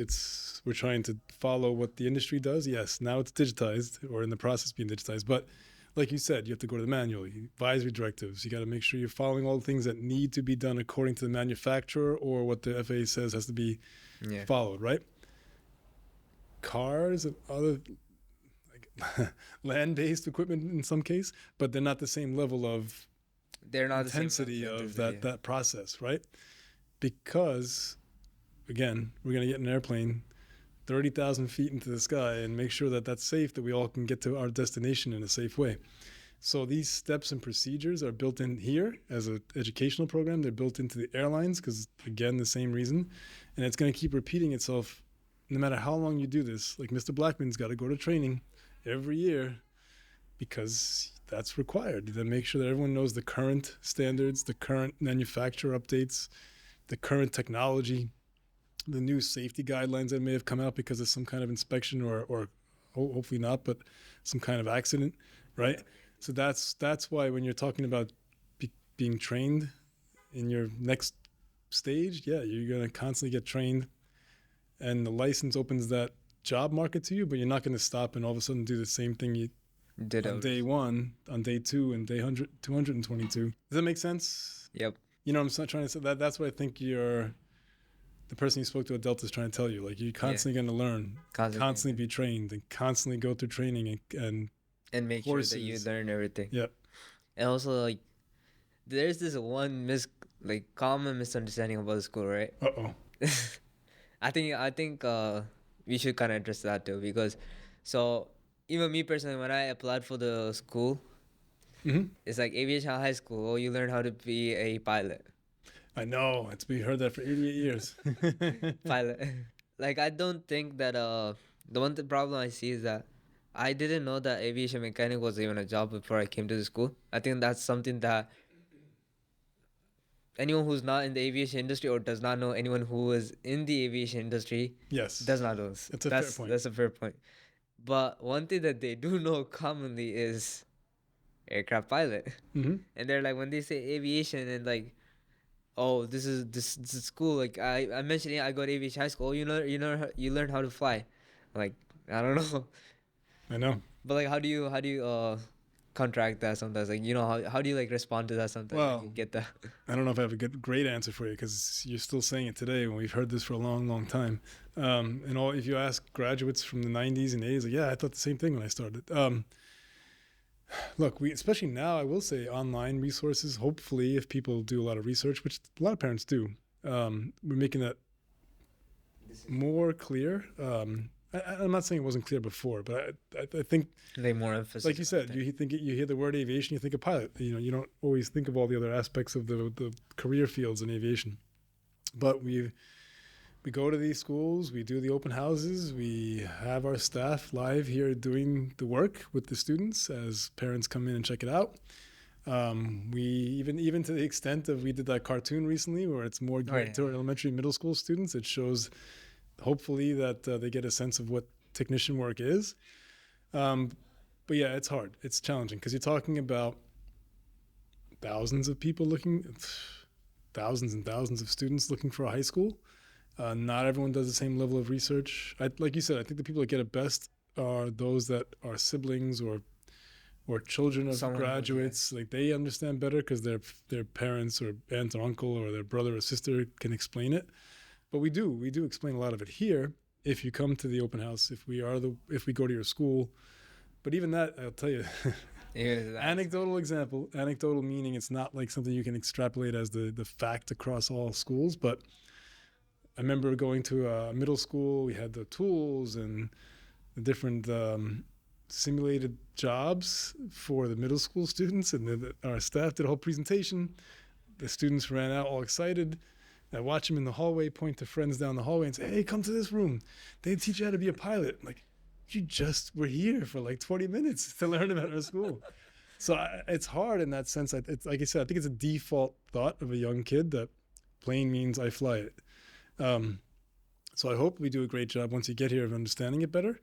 We're trying to follow what the industry does. Yes, now it's digitized or in the process of being digitized, but like you said, you have to go to the manual, advisory directives. You got to make sure you're following all the things that need to be done according to the manufacturer or what the FAA says has to be followed, right? Cars and other like land-based equipment in some case, but they're not the same level of intensity of that process, right? Because again, we're going to get an airplane 30,000 feet into the sky and make sure that that's safe, that we all can get to our destination in a safe way. So these steps and procedures are built in here as an educational program. They're built into the airlines because, again, the same reason. And it's going to keep repeating itself no matter how long you do this. Like Mr. Blackman's got to go to training every year because that's required. Then make sure that everyone knows the current standards, the current manufacturer updates, the current technology, the new safety guidelines that may have come out because of some kind of inspection or hopefully not, but some kind of accident, right? So that's why when you're talking about being trained in your next stage, yeah, you're going to constantly get trained, and the license opens that job market to you, but you're not going to stop and all of a sudden do the same thing you did on day one, on day two, and day 222. Does that make sense? Yep. You know, I'm not trying to say that. That's what I think the person you spoke to at Delta is trying to tell you. Like, you're constantly going to learn, constantly be trained, and constantly go through training and make courses. Sure that you learn everything. Yep. And also, like, there's this one common misunderstanding about the school, right? Uh-oh. I think we should kind of address that too, because so even me personally, when I applied for the school, it's like Aviation High School. Oh, you learn how to be a pilot. I know. We heard that for 88 years. Pilot. Like, I don't think that the one problem I see is that I didn't know that aviation mechanic was even a job before I came to the school. I think that's something that anyone who's not in the aviation industry or does not know anyone who is in the aviation industry does not know. That's a fair point. That's a fair point. But one thing that they do know commonly is aircraft pilot. And they're like, when they say aviation and like, oh, this is school. Like I mentioned, I go to Aviation High School. Oh, you learn how to fly. Like, I don't know. I know. But like, how do you contract that sometimes? Like, you know, how do you like respond to that sometimes? Well, like, get that. I don't know if I have a great answer for you because you're still saying it today when we've heard this for a long, long time. If you ask graduates from the 90s and 80s, like, yeah, I thought the same thing when I started. Look, especially now, I will say online resources, hopefully, if people do a lot of research, which a lot of parents do, we're making that more clear. I'm not saying it wasn't clear before, but I think they more emphasis. Like you said, you hear the word aviation, you think of pilot. You know, you don't always think of all the other aspects of the career fields in aviation. But we go to these schools, we do the open houses, we have our staff live here doing the work with the students as parents come in and check it out. We even to the extent of we did that cartoon recently where it's more geared to elementary and middle school students. It shows hopefully that they get a sense of what technician work is. But yeah, it's hard. It's challenging because you're talking about thousands of people thousands and thousands of students looking for a high school. Not everyone does the same level of research. Like you said, I think the people that get it best are those that are siblings or children of graduates. Like, they understand better because their parents or aunt or uncle or their brother or sister can explain it. But we do explain a lot of it here. If you come to the open house, if we go to your school, but even that, I'll tell you, anecdotal meaning it's not like something you can extrapolate as the fact across all schools. But I remember going to a middle school. We had the tools and the different simulated jobs for the middle school students, and our staff did a whole presentation. The students ran out all excited. I watch them in the hallway, point to friends down the hallway and say, hey, come to this room. They teach you how to be a pilot. I'm like, you just were here for like 20 minutes to learn about our school. So it's hard in that sense. It's like I said, I think it's a default thought of a young kid that plane means I fly it. So I hope we do a great job once you get here of understanding it better.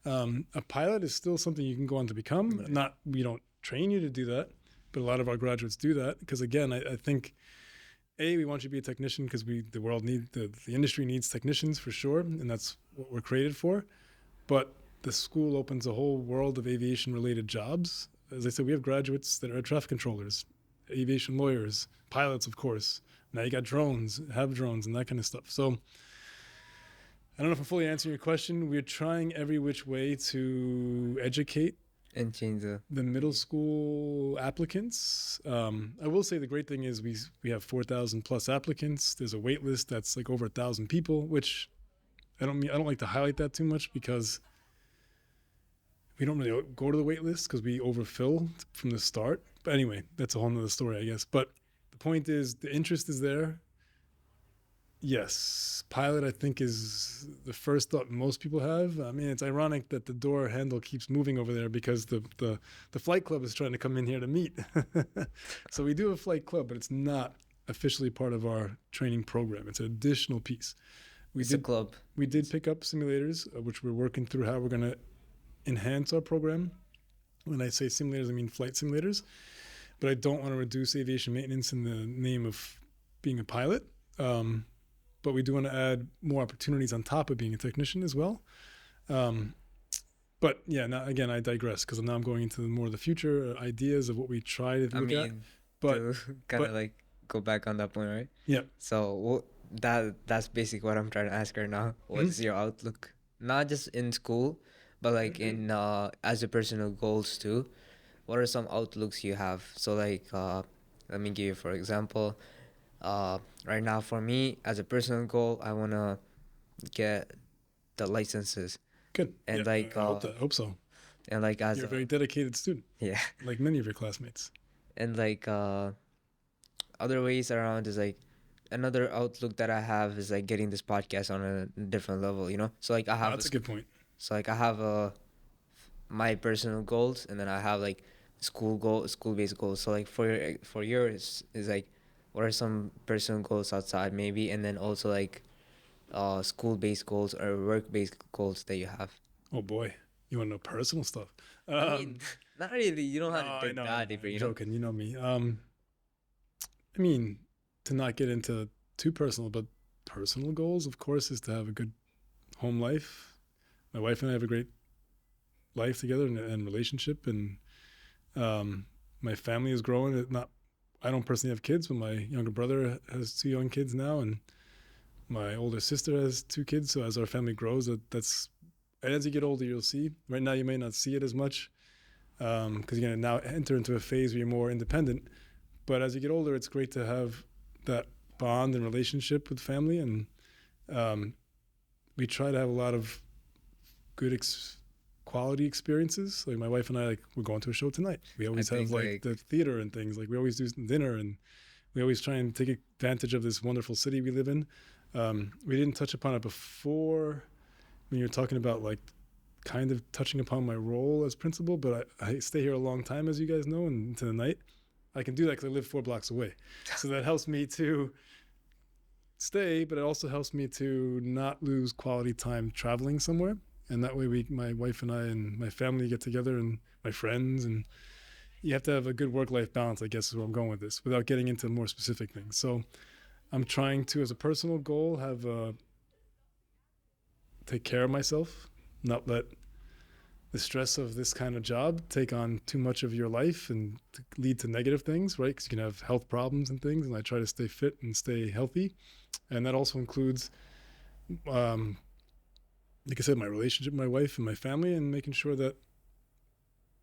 A pilot is still something you can go on to become. Not, we don't train you to do that, but a lot of our graduates do that because, again, I think we want you to be a technician because the world the industry needs technicians for sure, and that's what we're created for. But the school opens a whole world of aviation-related jobs. As I said, we have graduates that are traffic controllers, aviation lawyers, pilots, of course. Now you got drones, have drones, and that kind of stuff. So I don't know if I'm fully answering your question. We're trying every which way to educate and change the middle school applicants. I will say the great thing is we have 4,000 plus applicants. There's a wait list that's like over 1,000 people, which I don't like to highlight that too much because we don't really go to the wait list because we overfill from the start. But anyway, that's a whole nother story, I guess. But the point is the interest is there. Yes, pilot, I think, is the first thought most people have. I mean, it's ironic that the door handle keeps moving over there because the flight club is trying to come in here to meet. So we do have a flight club, but it's not officially part of our training program. It's an additional piece. It's a club. We did pick up simulators, which we're working through how we're going to enhance our program. When I say simulators, I mean flight simulators. But I don't want to reduce aviation maintenance in the name of being a pilot. But we do want to add more opportunities on top of being a technician as well. But yeah, now again, I digress because now I'm going into more of the future ideas of what we try to look at. But to kind of like go back on that point, right? Yeah. So that's basically what I'm trying to ask right now. What's your outlook, not just in school, but like in as a personal goals too? What are some outlooks you have? So like, let me give you for example. Right now for me as a personal goal, I want to get the licenses. Good. And yeah, like I hope so. And like as you're a very dedicated student. Yeah. Like many of your classmates. And like other ways around is like another outlook that I have is like getting this podcast on a different level, you know? So like I have that's a good point. So like I have my personal goals, and then I have like school-based goals. So like for yours is like, what are some personal goals outside maybe, and then also like school-based goals or work-based goals that you have? Oh boy, you want to know personal stuff? I mean, not really. You don't have to dig that deeper. I'm joking. You know me. I mean, to not get into too personal, but personal goals, of course, is to have a good home life. My wife and I have a great life together and relationship, and my family is growing. I don't personally have kids, but my younger brother has 2 young kids now, and my older sister has 2 kids. So as our family grows, and as you get older, you'll see. Right now, you may not see it as much because you're going to now enter into a phase where you're more independent. But as you get older, it's great to have that bond and relationship with family, and we try to have a lot of good quality experiences. Like my wife and I, like, we're going to a show tonight. We always have like the theater and things. Like we always do dinner, and we always try and take advantage of this wonderful city we live in. We didn't touch upon it before when you were talking about like kind of touching upon my role as principal, but I stay here a long time, as you guys know, and into the night. I can do that because I live 4 blocks away. So that helps me to stay, but it also helps me to not lose quality time traveling somewhere. And that way my wife and I and my family get together, and my friends, and you have to have a good work-life balance, I guess is where I'm going with this, without getting into more specific things. So I'm trying to, as a personal goal, take care of myself, not let the stress of this kind of job take on too much of your life and lead to negative things, right? Because you can have health problems and things, and I try to stay fit and stay healthy. And that also includes, like I said, my relationship with my wife and my family, and making sure that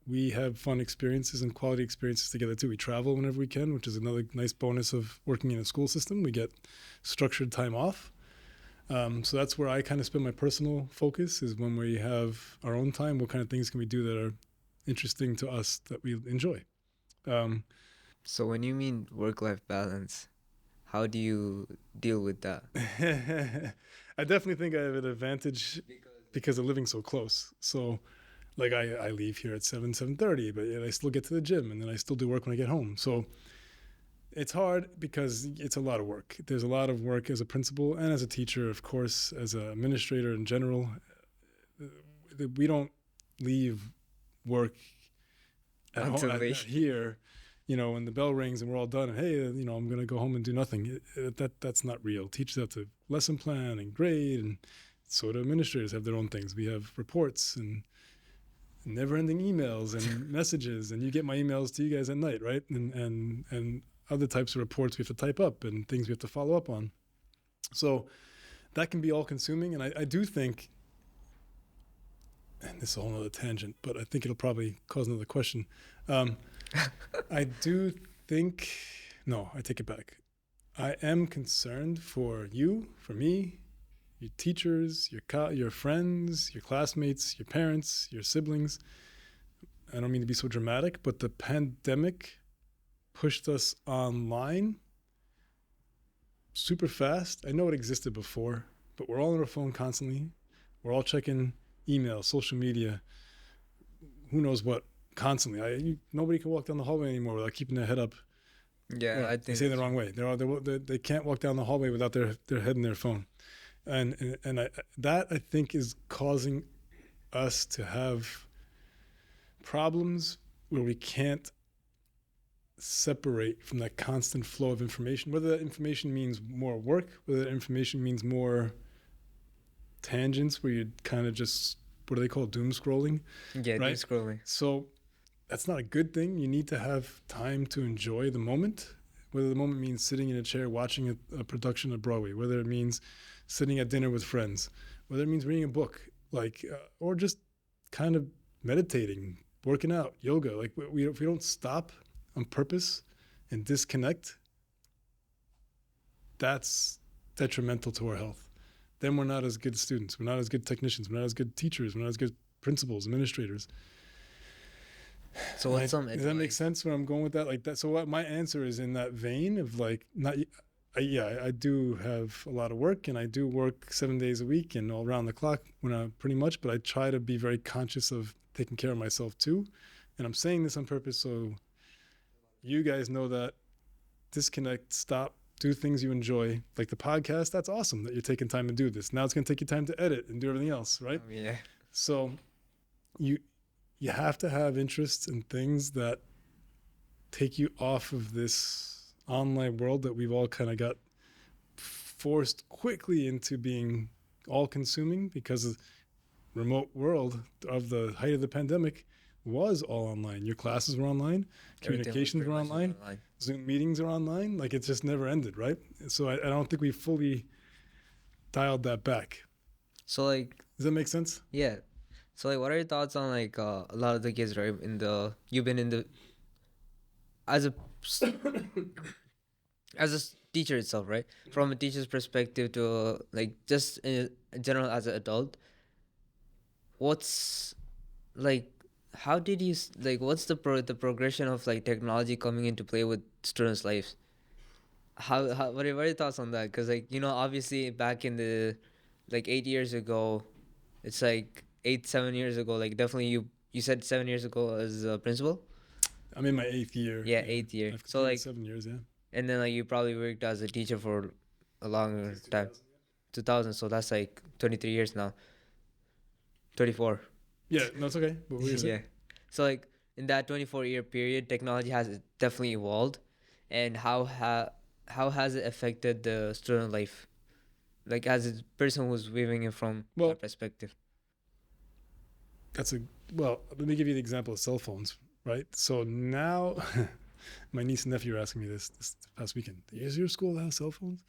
we have fun experiences and quality experiences together too. We travel whenever we can, which is another nice bonus of working in a school system. We get structured time off. So that's where I kind of spend my personal focus, is when we have our own time, what kind of things can we do that are interesting to us that we enjoy. Um, So when you mean work-life balance, how do you deal with that? I definitely think I have an advantage because of living so close. So like I leave here at 7:30, but yet I still get to the gym, and then I still do work when I get home. So it's hard because it's a lot of work. There's a lot of work as a principal and as a teacher, of course, as an administrator in general. We don't leave work at home Until late. here, when the bell rings and we're all done. And, hey, I'm going to go home and do nothing. That's not real. Teachers have to lesson plan and grade, and so do administrators have their own things. We have reports and never-ending emails and messages, and you get my emails to you guys at night, right? And other types of reports we have to type up and things we have to follow up on. So that can be all-consuming, and I do think, and this is a whole other tangent, but I think it'll probably cause another question. I do think, no, I take it back. I am concerned for you, for me, your teachers, your friends, your classmates, your parents, your siblings. I don't mean to be so dramatic, but the pandemic pushed us online super fast. I know it existed before, but we're all on our phone constantly. We're all checking email, social media, who knows what, constantly. Nobody can walk down the hallway anymore without keeping their head up. Yeah, I They think say it the wrong way. They can't walk down the hallway without their head in their phone. And I think is causing us to have problems where we can't separate from that constant flow of information, whether that information means more work, whether that information means more tangents where you kind of just, what do they call it, doom scrolling? yeah, right? doom scrolling. So that's not a good thing. You need to have time to enjoy the moment, whether the moment means sitting in a chair watching a production of Broadway, whether it means sitting at dinner with friends, whether it means reading a book, or just kind of meditating, working out, yoga. Like if we don't stop on purpose and disconnect, that's detrimental to our health. Then we're not as good students. We're not as good technicians. We're not as good teachers. We're not as good principals, administrators. So what's some Does that make sense where I'm going with that? Like that. So what my answer is in that vein of like, not, I do have a lot of work, and I do work 7 days a week and all around the clock pretty much, but I try to be very conscious of taking care of myself too. And I'm saying this on purpose so you guys know that disconnect, stop, do things you enjoy, like the podcast. That's awesome that you're taking time to do this. Now it's going to take you time to edit and do everything else, right? Yeah. So you have to have interests in things that take you off of this online world that we've all kind of got forced quickly into being all-consuming because of remote world of the height of the pandemic was all online. Your classes were online, communications were online, Zoom meetings are online. Like it just never ended, right? So I don't think we fully dialed that back. So like, does that make sense? Yeah. So like, what are your thoughts on like a lot of the kids, right? You've been in the as a as a teacher itself, right? From a teacher's perspective to like just in general as an adult, what's like how did you like what's the progression of like technology coming into play with students' lives? What are your thoughts on that? Because like obviously back in the like 8 years ago, it's like 7 years ago, like definitely you said 7 years ago as a principal. I'm in my 8th year. Yeah, 8th year. I've So like 7 years, yeah. And then like you probably worked as a teacher for a longer time. 2000, so that's like 23 years now. 24. Yeah, no, it's okay. What were you saying? Yeah. So like in that 24-year period, technology has definitely evolved, and how has it affected the student life? Like as a person who's viewing it from that perspective. Let me give you the example of cell phones, right? So now, my niece and nephew were asking me this past weekend. Is your school have cell phones?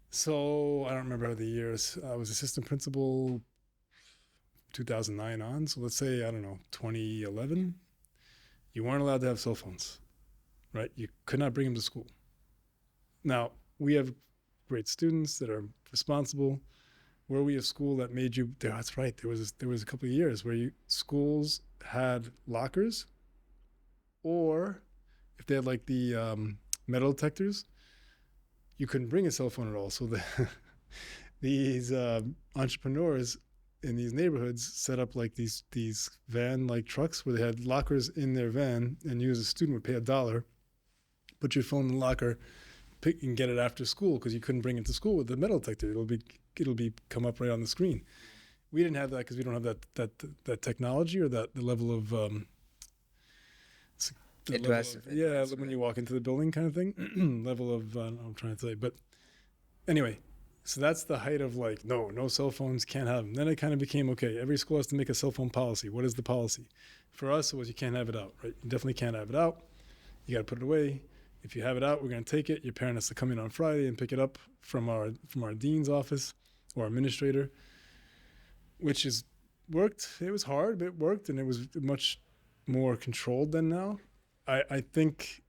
So I don't remember the years. I was assistant principal 2009 on. So let's say, I don't know, 2011. You weren't allowed to have cell phones, right? You could not bring them to school. Now, we have great students that are responsible? Were we a school that made you? That's right. There was a couple of years where schools had lockers, or if they had like the metal detectors, you couldn't bring a cell phone at all. So these entrepreneurs in these neighborhoods set up like these van like trucks where they had lockers in their van, and you as a student would pay $1, put your phone in the locker, pick and get it after school because you couldn't bring it to school with the metal detector. It'll be come up right on the screen. We didn't have that because we don't have that technology or that the level of when you walk into the building kind of thing level of I'm trying to say, but anyway, so that's the height of like no cell phones, can't have them. Then it kind of became okay, every school has to make a cell phone policy. What is the policy? For us, it was you can't have it out, right? You definitely can't have it out. You got to put it away. If you have it out, we're going to take it. Your parent has to come in on Friday and pick it up from our dean's office or administrator, which is worked. It was hard, but it worked, and it was much more controlled than now. I think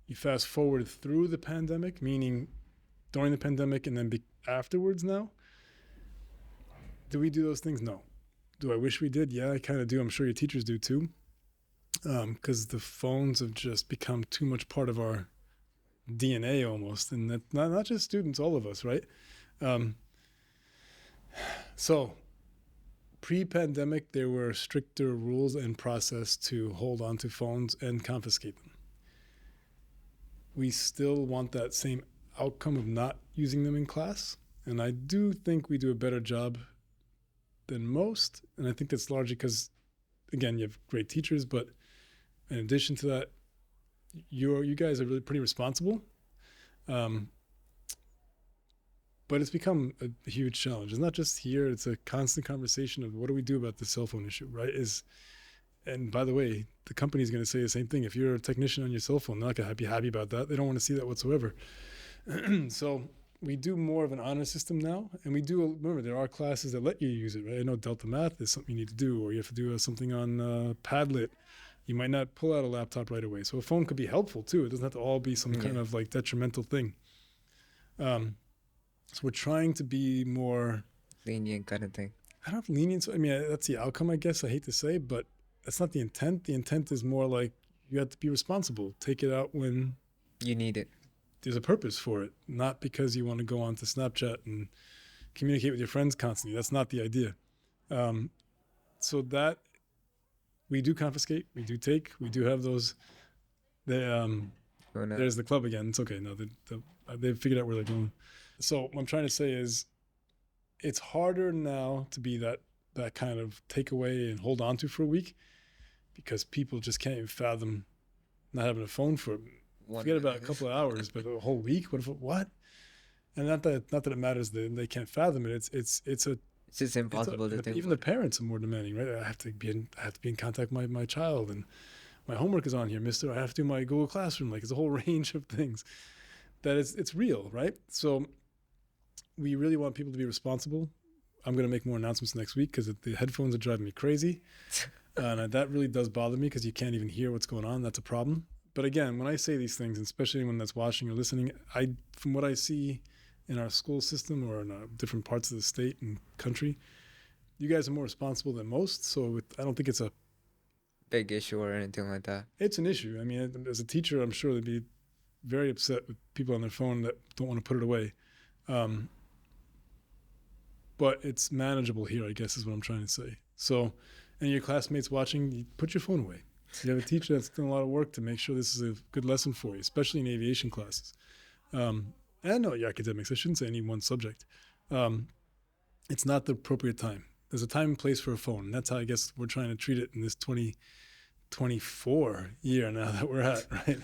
you fast forward through the pandemic, meaning during the pandemic and then afterwards now. Do we do those things? No. Do I wish we did? Yeah, I kind of do. I'm sure your teachers do too. Because the phones have just become too much part of our DNA almost. And that, not just students, all of us, right? So pre-pandemic, there were stricter rules and process to hold on to phones and confiscate them. We still want that same outcome of not using them in class. And I do think we do a better job than most. And I think that's largely because, again, you have great teachers, but in addition to that, you guys are really pretty responsible. But it's become a huge challenge. It's not just here. It's a constant conversation of what do we do about the cell phone issue, right? And by the way, the company's going to say the same thing. If you're a technician on your cell phone, they're not going to be happy about that. They don't want to see that whatsoever. So we do more of an honor system now. And we do, remember, there are classes that let you use it, right? I know Delta Math is something you need to do, or you have to do something on Padlet. You might not pull out a laptop right away. So a phone could be helpful too. It doesn't have to all be some kind of like detrimental thing. So we're trying to be more lenient kind of thing. I don't have lenience. I mean, that's the outcome, I guess. I hate to say, but that's not the intent. The intent is more like you have to be responsible. Take it out when you need it. There's a purpose for it, not because you want to go onto Snapchat and communicate with your friends constantly. That's not the idea. So that we do confiscate, we do take, we do have those. There's the club again. It's okay. No, they've figured out where they're going. So what I'm trying to say is it's harder now to be that kind of takeaway and hold on to for a week because people just can't even fathom not having a phone for forget about a couple of hours, but a whole week. What? And not that it matters that they can't fathom it. It's just impossible to think. Even the parents are more demanding, right? I have to be in contact with my child, and my homework is on here, mister. I have to do my Google Classroom. Like it's a whole range of things that it's real, right? So we really want people to be responsible. I'm going to make more announcements next week because the headphones are driving me crazy. And that really does bother me because you can't even hear what's going on. That's a problem. But again, when I say these things, and especially anyone that's watching or listening, from what I see in our school system or in different parts of the state and country, you guys are more responsible than most. So I don't think it's a big issue or anything like that. It's an issue. I mean, as a teacher, I'm sure they'd be very upset with people on their phone that don't want to put it away. But it's manageable here, I guess, is what I'm trying to say. So, and your classmates watching, you put your phone away. You have a teacher that's done a lot of work to make sure this is a good lesson for you, especially in aviation classes. And no, your academics, I shouldn't say any one subject. It's not the appropriate time. There's a time and place for a phone. And that's how I guess we're trying to treat it in this 2024 year now that we're at, right?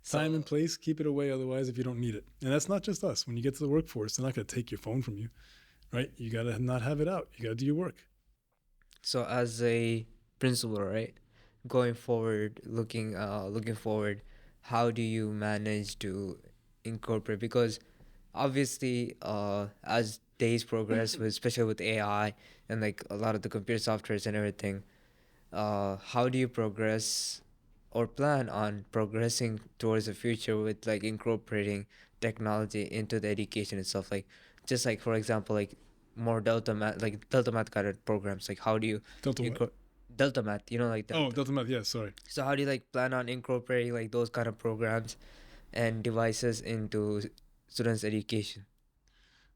Time and place, keep it away otherwise if you don't need it. And that's not just us. When you get to the workforce, they're not going to take your phone from you. Right? You got to not have it out. You got to do your work. So as a principal, right, going forward, looking forward, how do you manage to incorporate? Because obviously, as days progress, especially with AI and like a lot of the computer softwares and everything, how do you progress or plan on progressing towards the future with like incorporating technology into the education itself? Like, just like for example, like more delta math kind of programs. Like, how do you Delta what? delta math? You know, like Oh, Delta Math. Yeah, sorry. so how do you like plan on incorporating like those kind of programs and devices into students' education?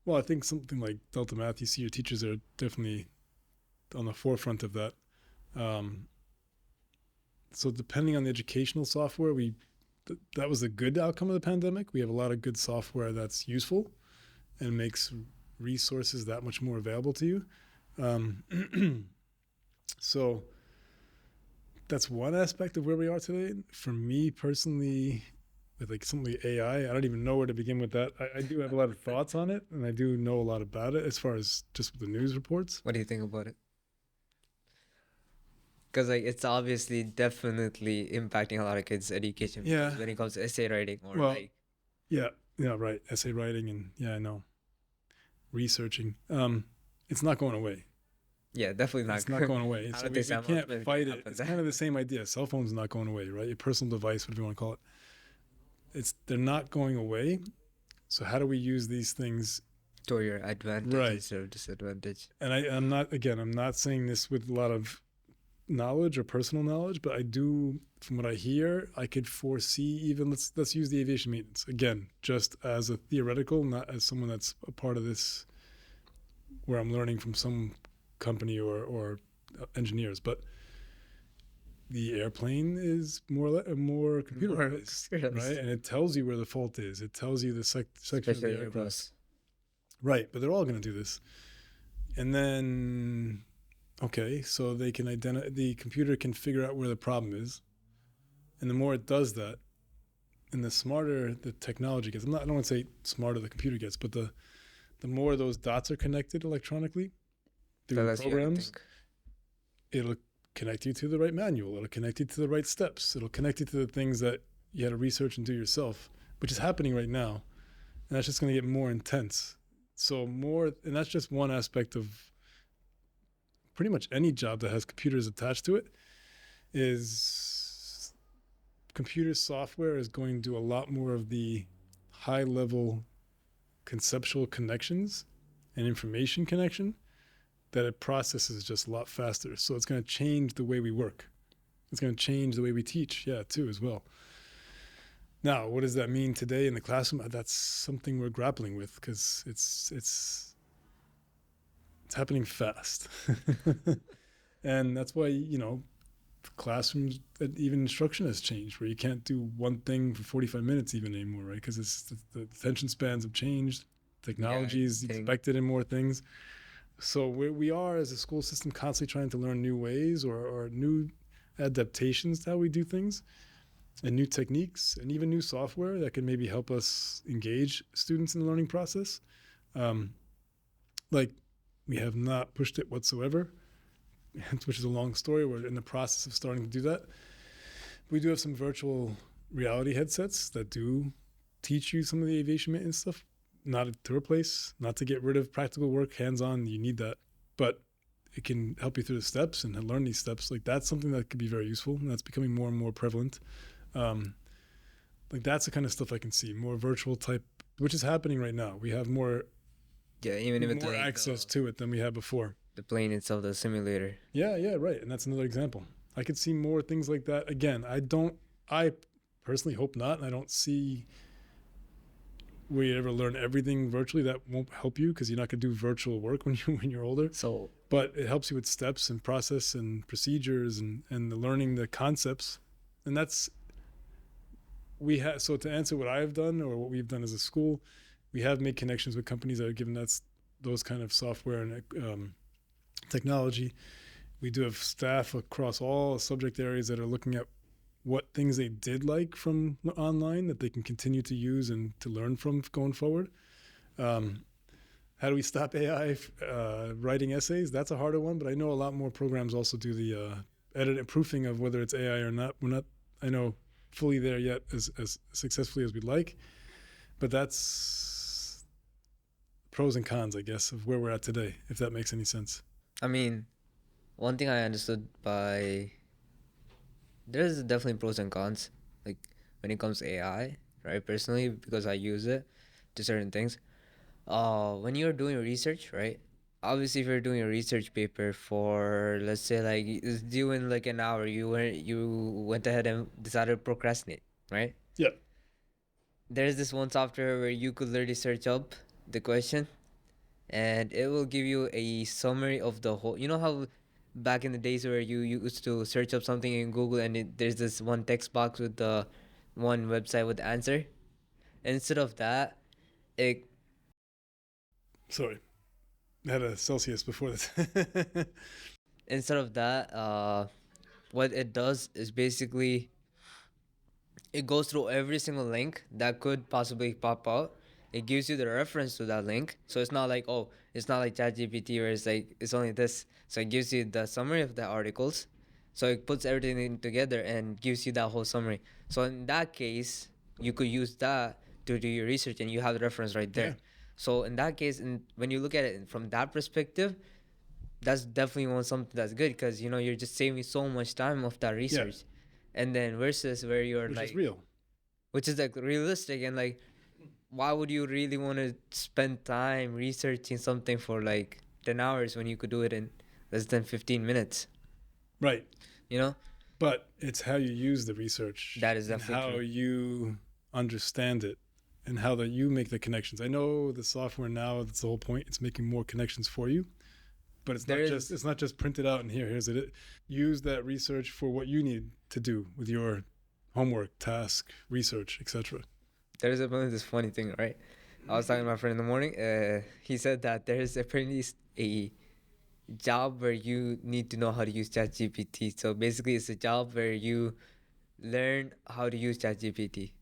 Well, I think something like Delta Math, you see your teachers are definitely on the forefront of that. Um, so depending on the educational software, that was a good outcome of the pandemic. We have a lot of good software that's useful and makes resources that much more available to you. So that's one aspect of where we are today. For me personally, with like something like AI, I don't even know where to begin with that. I do have a lot of thoughts on it, and I do know a lot about it as far as just the news reports. What do you think about it? Because like it's obviously definitely impacting a lot of kids' education. Yeah. When it comes to essay writing or Well, like yeah, right. Essay writing and yeah, I know. Researching. It's not going away. yeah, definitely not. It's not going away. I So don't we think Sam can't maybe fight gonna it. happen. It's kind of the same idea. Cell phone's not going away, right? Your personal device, whatever you want to call it. They're not going away. So how do we use these things? To your advantage Right. instead of disadvantage. And I'm not saying this with a lot of knowledge or personal knowledge, but I do, from what I hear, I could foresee even let's use the aviation maintenance again, just as a theoretical, not as someone that's a part of this, where I'm learning from some company or engineers, but the airplane is more computerized, right? And it tells you where the fault is. It tells you the section of the aircraft. Right, but they're all going to do this. And then, okay, so they can the computer can figure out where the problem is. And the more it does that, and the smarter the technology gets, I don't want to say smarter the computer gets, but the more those dots are connected electronically through programs, it'll connect you to the right manual. It'll connect you to the right steps. It'll connect you to the things that you had to research and do yourself, which is happening right now. And that's just going to get more intense. So and that's just one aspect of pretty much any job that has computers attached to it. Is computer software is going to do a lot more of the high level conceptual connections and information connection that it processes just a lot faster. So it's going to change the way we work. It's going to change the way we teach, too, as well. Now, what does that mean today in the classroom? That's something we're grappling with, because it's happening fast. And that's why, classrooms, even instruction has changed, where you can't do one thing for 45 minutes even anymore, right? Because the attention spans have changed. Technology is expected in more things. So we are, as a school system, constantly trying to learn new ways or new adaptations to how we do things, and new techniques, and even new software that can maybe help us engage students in the learning process. Like, we have not pushed it whatsoever, which is a long story. We're in the process of starting to do that. We do have some virtual reality headsets that do teach you some of the aviation maintenance stuff. Not to replace, not to get rid of practical work, hands-on, you need that. But it can help you through the steps and learn these steps. Like, that's something that could be very useful, and that's becoming more and more prevalent. Like, that's the kind of stuff I can see, more virtual type, which is happening right now. We have more more access to it than we had before. The plane itself, the simulator. Yeah, right. And that's another example. I could see more things like that. Again, I personally hope not, and I don't see where you ever learn everything virtually. That won't help you, because you're not going to do virtual work when you're older. But it helps you with steps and process and procedures and the learning the concepts. And that's so to answer what I've done or what we've done as a school, we have made connections with companies that are giving us those kind of software and technology. We do have staff across all subject areas that are looking at what things they did like from online that they can continue to use and to learn from going forward. How do we stop AI writing essays? That's a harder one, but I know a lot more programs also do the edit and proofing of whether it's AI or not. We're not, I know, fully there yet as successfully as we'd like, but that's pros and cons, I guess, of where we're at today, if that makes any sense. I mean, one thing I understood there's definitely pros and cons, like when it comes to AI. right? Personally, because I use it to certain things. When you're doing research, right? Obviously, if you're doing a research paper for, let's say, like it's due in like an hour, you went ahead and decided to procrastinate, right? Yeah. There's this one software where you could literally search up the question, and it will give you a summary of the whole. You know how back in the days where you used to search up something in Google and there's this one text box with the one website with the answer. Instead of that, it Sorry. I had a Celsius before this. instead of that, what it does is basically it goes through every single link that could possibly pop out. It gives you the reference to that link. So it's not like, oh, it's not like ChatGPT where it's like, it's only this. So it gives you the summary of the articles. So it puts everything in together and gives you that whole summary. So in that case, you could use that to do your research and you have the reference right there. Yeah. So in that case, when you look at it from that perspective, that's definitely something that's good because, you're just saving so much time of that research. And then versus where you're Which like, is real. which is like realistic and like why would you really want to spend time researching something for like 10 hours when you could do it in less than 15 minutes, Right. you know? But it's how you use the research. That is and definitely how true. you understand it and how that you make the connections. I know the software now, that's the whole point. It's making more connections for you. But it's not just printed out and here's it. Use that research for what you need to do with your homework, task, research, etc. There's apparently this funny thing, right? I was talking to my friend in the morning. He said that there's apparently a job where you need to know how to use ChatGPT. So basically, it's a job where you learn how to use ChatGPT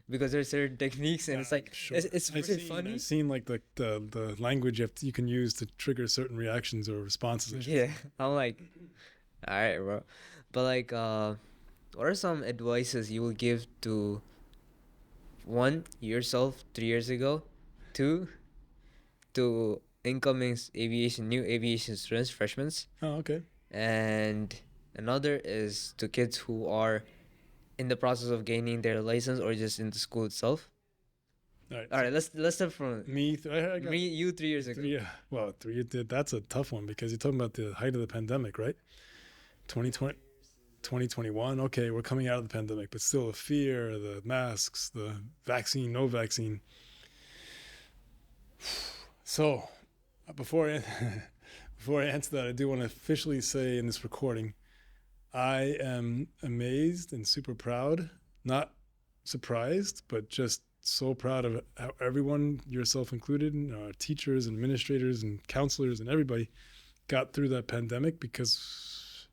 because there's certain techniques, and it's like Sure. it's pretty funny. I've seen like the language you can use to trigger certain reactions or responses. Yeah, I'm like, all right, bro. But like, what are some advices you will give to one yourself 3 years ago, two to incoming new aviation students, freshmen, Oh, okay. and another is to kids who are in the process of gaining their license or just in the school itself. All right. All right, let's start from I got you 3 years ago. three. Well, three. That's a tough one because you're talking about the height of the pandemic, right? 2020, 2021. Okay, we're coming out of the pandemic, but still the fear, the masks, the vaccine, no vaccine. So, before I, before I answer that, I do want to officially say in this recording, I am amazed and super proud, not surprised, but just so proud of how everyone, yourself included, our teachers, administrators, and counselors, and everybody got through that pandemic because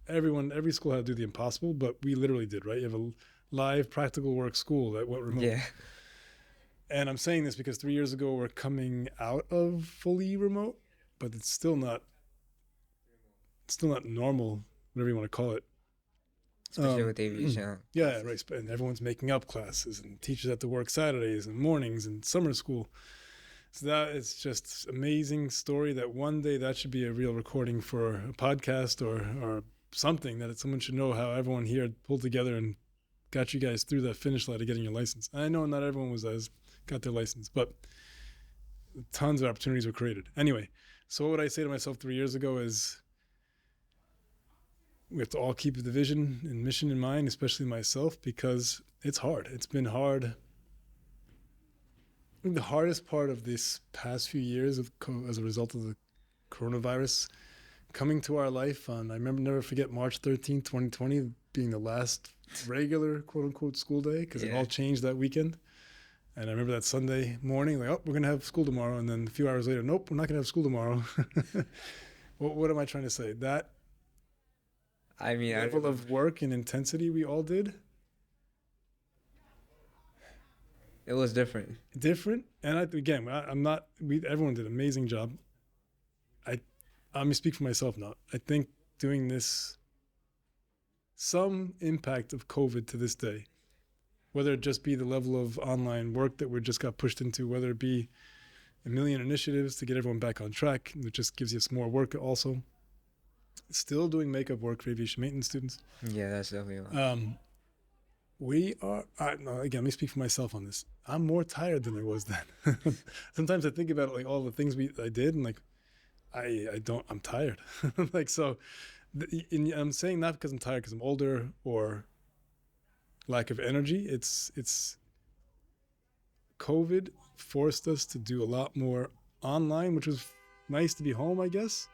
every school had to do the impossible, but we literally did, right? You have a live practical work school that went remote. Yeah, And I'm saying this because 3 years ago we're coming out of fully remote, but it's still not normal, whatever you want to call it. especially with aviation. Yeah, right. And everyone's making up classes, and teachers have to work Saturdays and mornings and summer school. So that is just amazing story that one day that should be a real recording for a podcast or something that someone should know how everyone here pulled together and got you guys through that finish line of getting your license. I know not everyone got their license, but tons of opportunities were created. Anyway, so what would I say to myself 3 years ago is we have to all keep the vision and mission in mind, especially myself, because it's hard. It's been hard. I think the hardest part of this past few years as a result of the coronavirus coming to our life on, I never forget March 13th, 2020 being the last regular quote unquote school day because it all changed that weekend. And I remember that Sunday morning, like, oh, we're going to have school tomorrow. And then a few hours later, nope, we're not going to have school tomorrow. What am I trying to say? That level of work and intensity we all did. It was different. And everyone did an amazing job. I'm going to speak for myself now. I think doing this, some impact of COVID to this day, whether it just be the level of online work that we just got pushed into, whether it be a million initiatives to get everyone back on track, which just gives us more work also. Still doing makeup work for aviation maintenance students. Yeah, that's definitely a lot. We are, no, again, let me speak for myself on this. I'm more tired than I was then. Sometimes I think about like all the things I did and like, I don't, I'm tired. Like, so and I'm saying not because I'm tired, because I'm older or lack of energy. It's COVID forced us to do a lot more online, which was nice to be home, I guess.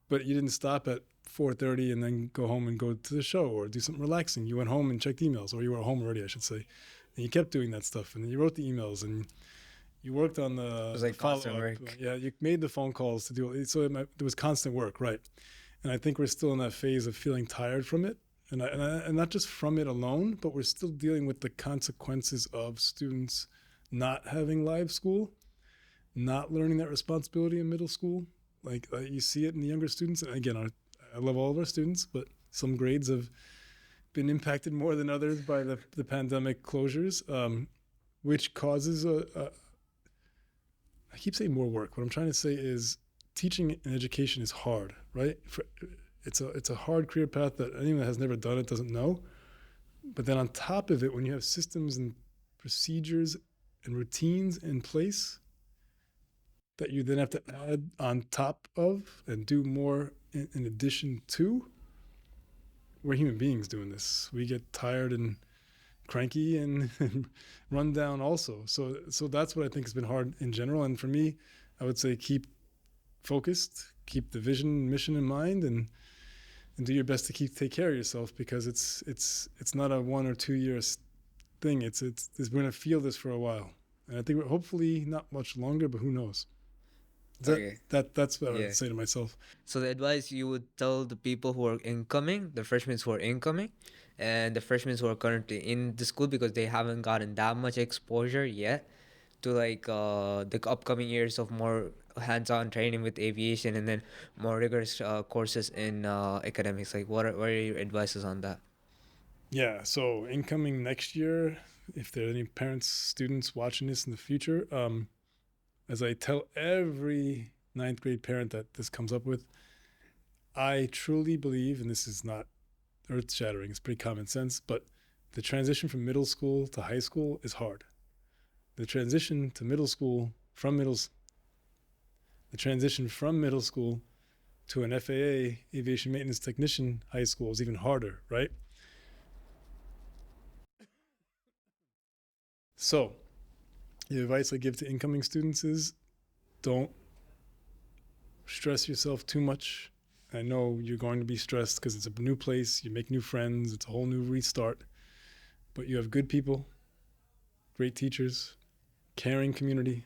But you didn't stop at 4:30 and then go home and go to the show or do something relaxing. You went home and checked emails, or you were home already, I should say. And you kept doing that stuff, and then you wrote the emails, and you worked on It was the like follow constant up. work. Yeah, you made the phone calls to do it. So there was constant work, right? And I think we're still in that phase of feeling tired from it, and not just from it alone, but we're still dealing with the consequences of students not having live school, not learning that responsibility in middle school. Like you see it in the younger students. And again, I love all of our students, but some grades have been impacted more than others by the pandemic closures, which causes I keep saying more work. What I'm trying to say is teaching and education is hard, right? It's a hard career path that anyone that has never done it doesn't know. But then on top of it, when you have systems and procedures and routines in place that you then have to add on top of and do more in addition to, we're human beings doing this. We get tired and cranky and run down also. So that's what I think has been hard in general. And for me, I would say keep focused, keep the vision, mission in mind, and do your best to take care of yourself, because it's not a 1 or 2 year thing. It's we're gonna feel this for a while, and I think we're hopefully not much longer, but who knows? Okay. That's what I Yeah. would say to myself. So the advice you would tell the people who are incoming, the freshmen who are incoming, and the freshmen who are currently in the school because they haven't gotten that much exposure yet to like the upcoming years of more hands-on training with aviation and then more rigorous courses in academics. Like what are your advices on that? Yeah. So incoming next year, if there are any parents, students watching this in the future, as I tell every ninth grade parent that this comes up with, I truly believe, and this is not earth shattering, it's pretty common sense, but the transition from middle school to high school is hard. The transition to middle school from middle, the transition from middle school to an FAA aviation maintenance technician high school is even harder, right? So the advice I give to incoming students is don't stress yourself too much. I know you're going to be stressed because it's a new place, you make new friends, it's a whole new restart, but you have good people, great teachers, caring community.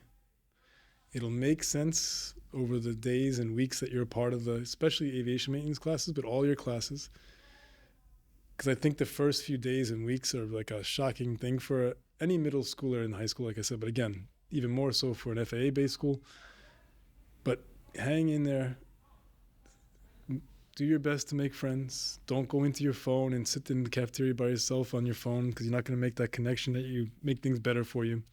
It'll make sense over the days and weeks that you're a part of the, especially aviation maintenance classes, but all your classes. Because I think the first few days and weeks are like a shocking thing for any middle schooler in high school, like I said, but again, even more so for an FAA based school. But hang in there, do your best to make friends. Don't go into your phone and sit in the cafeteria by yourself on your phone, because you're not going to make that connection that you make things better for you.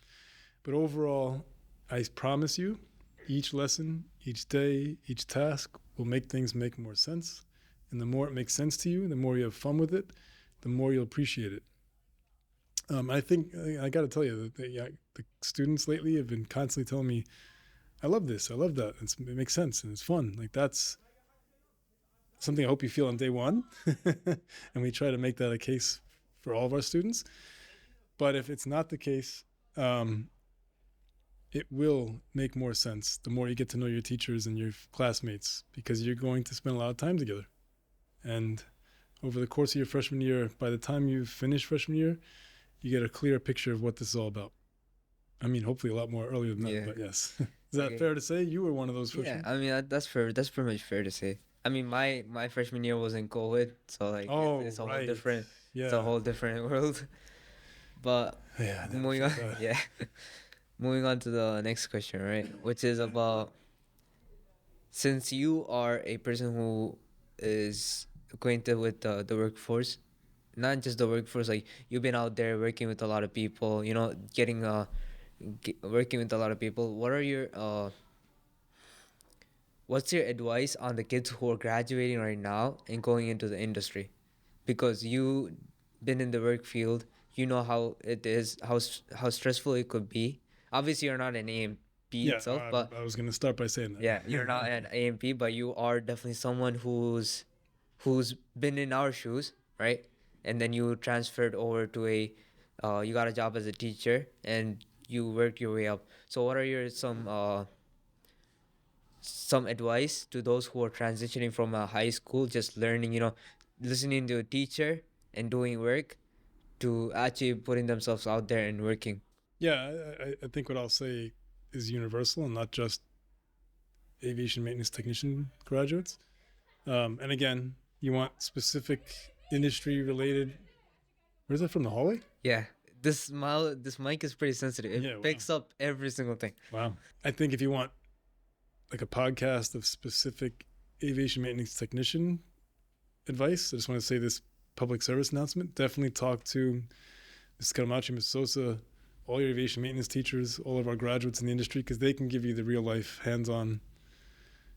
But overall, I promise you, each lesson, each day, each task will make things make more sense. And the more it makes sense to you, the more you have fun with it, the more you'll appreciate it. I think I got to tell you that the students lately have been constantly telling me, "I love this, I love that. It makes sense and it's fun." Like that's something I hope you feel on day one, and we try to make that a case for all of our students. But if it's not the case, it will make more sense the more you get to know your teachers and your classmates, because you're going to spend a lot of time together. And over the course of your freshman year, by the time you finish freshman year, you get a clear picture of what this is all about. I mean, hopefully a lot more earlier than that, Yeah. but yes. Is that Okay. fair to say? You were one of those Yeah, freshmen? I mean that's fair. That's pretty much fair to say. I mean my freshman year was in COVID, so like Oh, it's a whole right. different it's a Yeah. whole different world. But Yeah, I never moving on, felt that. yeah. Moving on to the next question, right? Which is about, since you are a person who is acquainted with the workforce, not just the workforce, like you've been out there working with a lot of people, you know, working with a lot of people. What's your advice on the kids who are graduating right now and going into the industry? Because been in the work field, you know how it is, how stressful it could be. Obviously, you're not an AMP Yeah, itself, but I was going to start by saying that. yeah, you're not an AMP, but you are definitely someone who's been in our shoes, right? And then you transferred over to you got a job as a teacher, and you worked your way up. So, what are your some advice to those who are transitioning from a high school, just learning, listening to a teacher and doing work, to actually putting themselves out there and working? Yeah, I think what I'll say is universal and not just aviation maintenance technician graduates. And again, you want specific industry related. Where's that from, the hallway? Yeah, this mic is pretty sensitive. It Yeah, wow. picks up every single thing. Wow. I think if you want like a podcast of specific aviation maintenance technician advice, I just want to say this public service announcement. Definitely talk to Ms. Karamachi, Ms. Sosa, all your aviation maintenance teachers, all of our graduates in the industry, because they can give you the real life, hands on,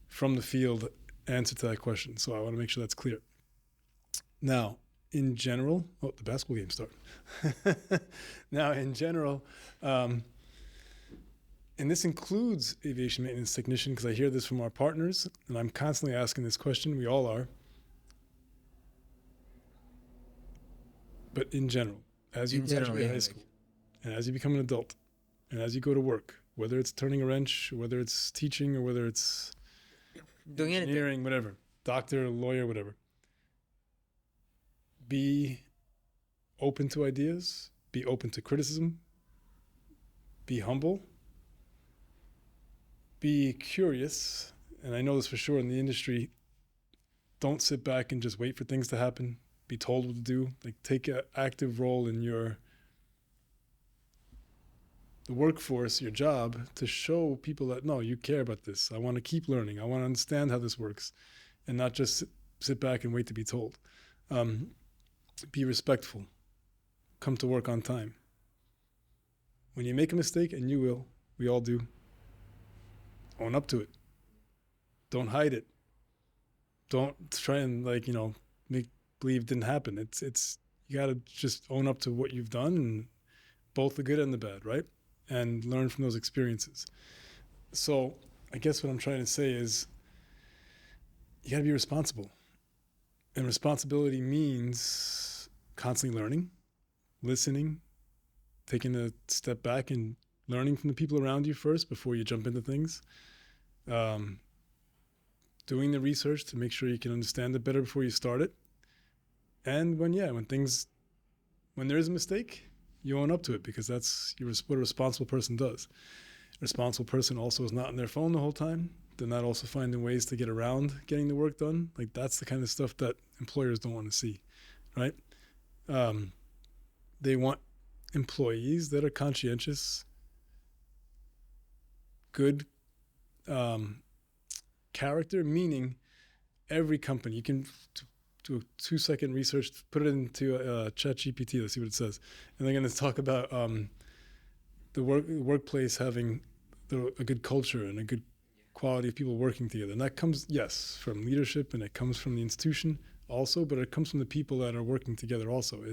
from the field answer to that question. So I want to make sure that's clear. Now, in general, the basketball game started. Now, in general, and this includes aviation maintenance technician, because I hear this from our partners, and I'm constantly asking this question. We all are. But in general, as you graduate high school, and as you become an adult, and as you go to work, whether it's turning a wrench, or whether it's teaching, or whether it's doing engineering, whatever, doctor, lawyer, whatever, be open to ideas, be open to criticism, be humble, be curious. And I know this for sure in the industry. Don't sit back and just wait for things to happen. Be told what to do. Like, take an active role in the workforce, your job, to show people that, no, you care about this. I want to keep learning. I want to understand how this works, and not just sit back and wait to be told. Be respectful. Come to work on time. When you make a mistake, and you will, we all do, own up to it. Don't hide it. Don't try and make believe it didn't happen. It's you got to just own up to what you've done, and both the good and the bad, right? And learn from those experiences. So I guess what I'm trying to say is you got to be responsible. And responsibility means constantly learning, listening, taking a step back and learning from the people around you first before you jump into things. Doing the research to make sure you can understand it better before you start it. And when there is a mistake, you own up to it, because that's what a responsible person does. A responsible person also is not on their phone the whole time. They're not also finding ways to get around getting the work done. Like, that's the kind of stuff that employers don't want to see, right? They want employees that are conscientious, good character, meaning every company, you can do a 2-second research, put it into ChatGPT, let's see what it says. And they're going to talk about the workplace having a good culture and a good quality of people working together. And that comes, yes, from leadership, and it comes from the institution also, but it comes from the people that are working together also.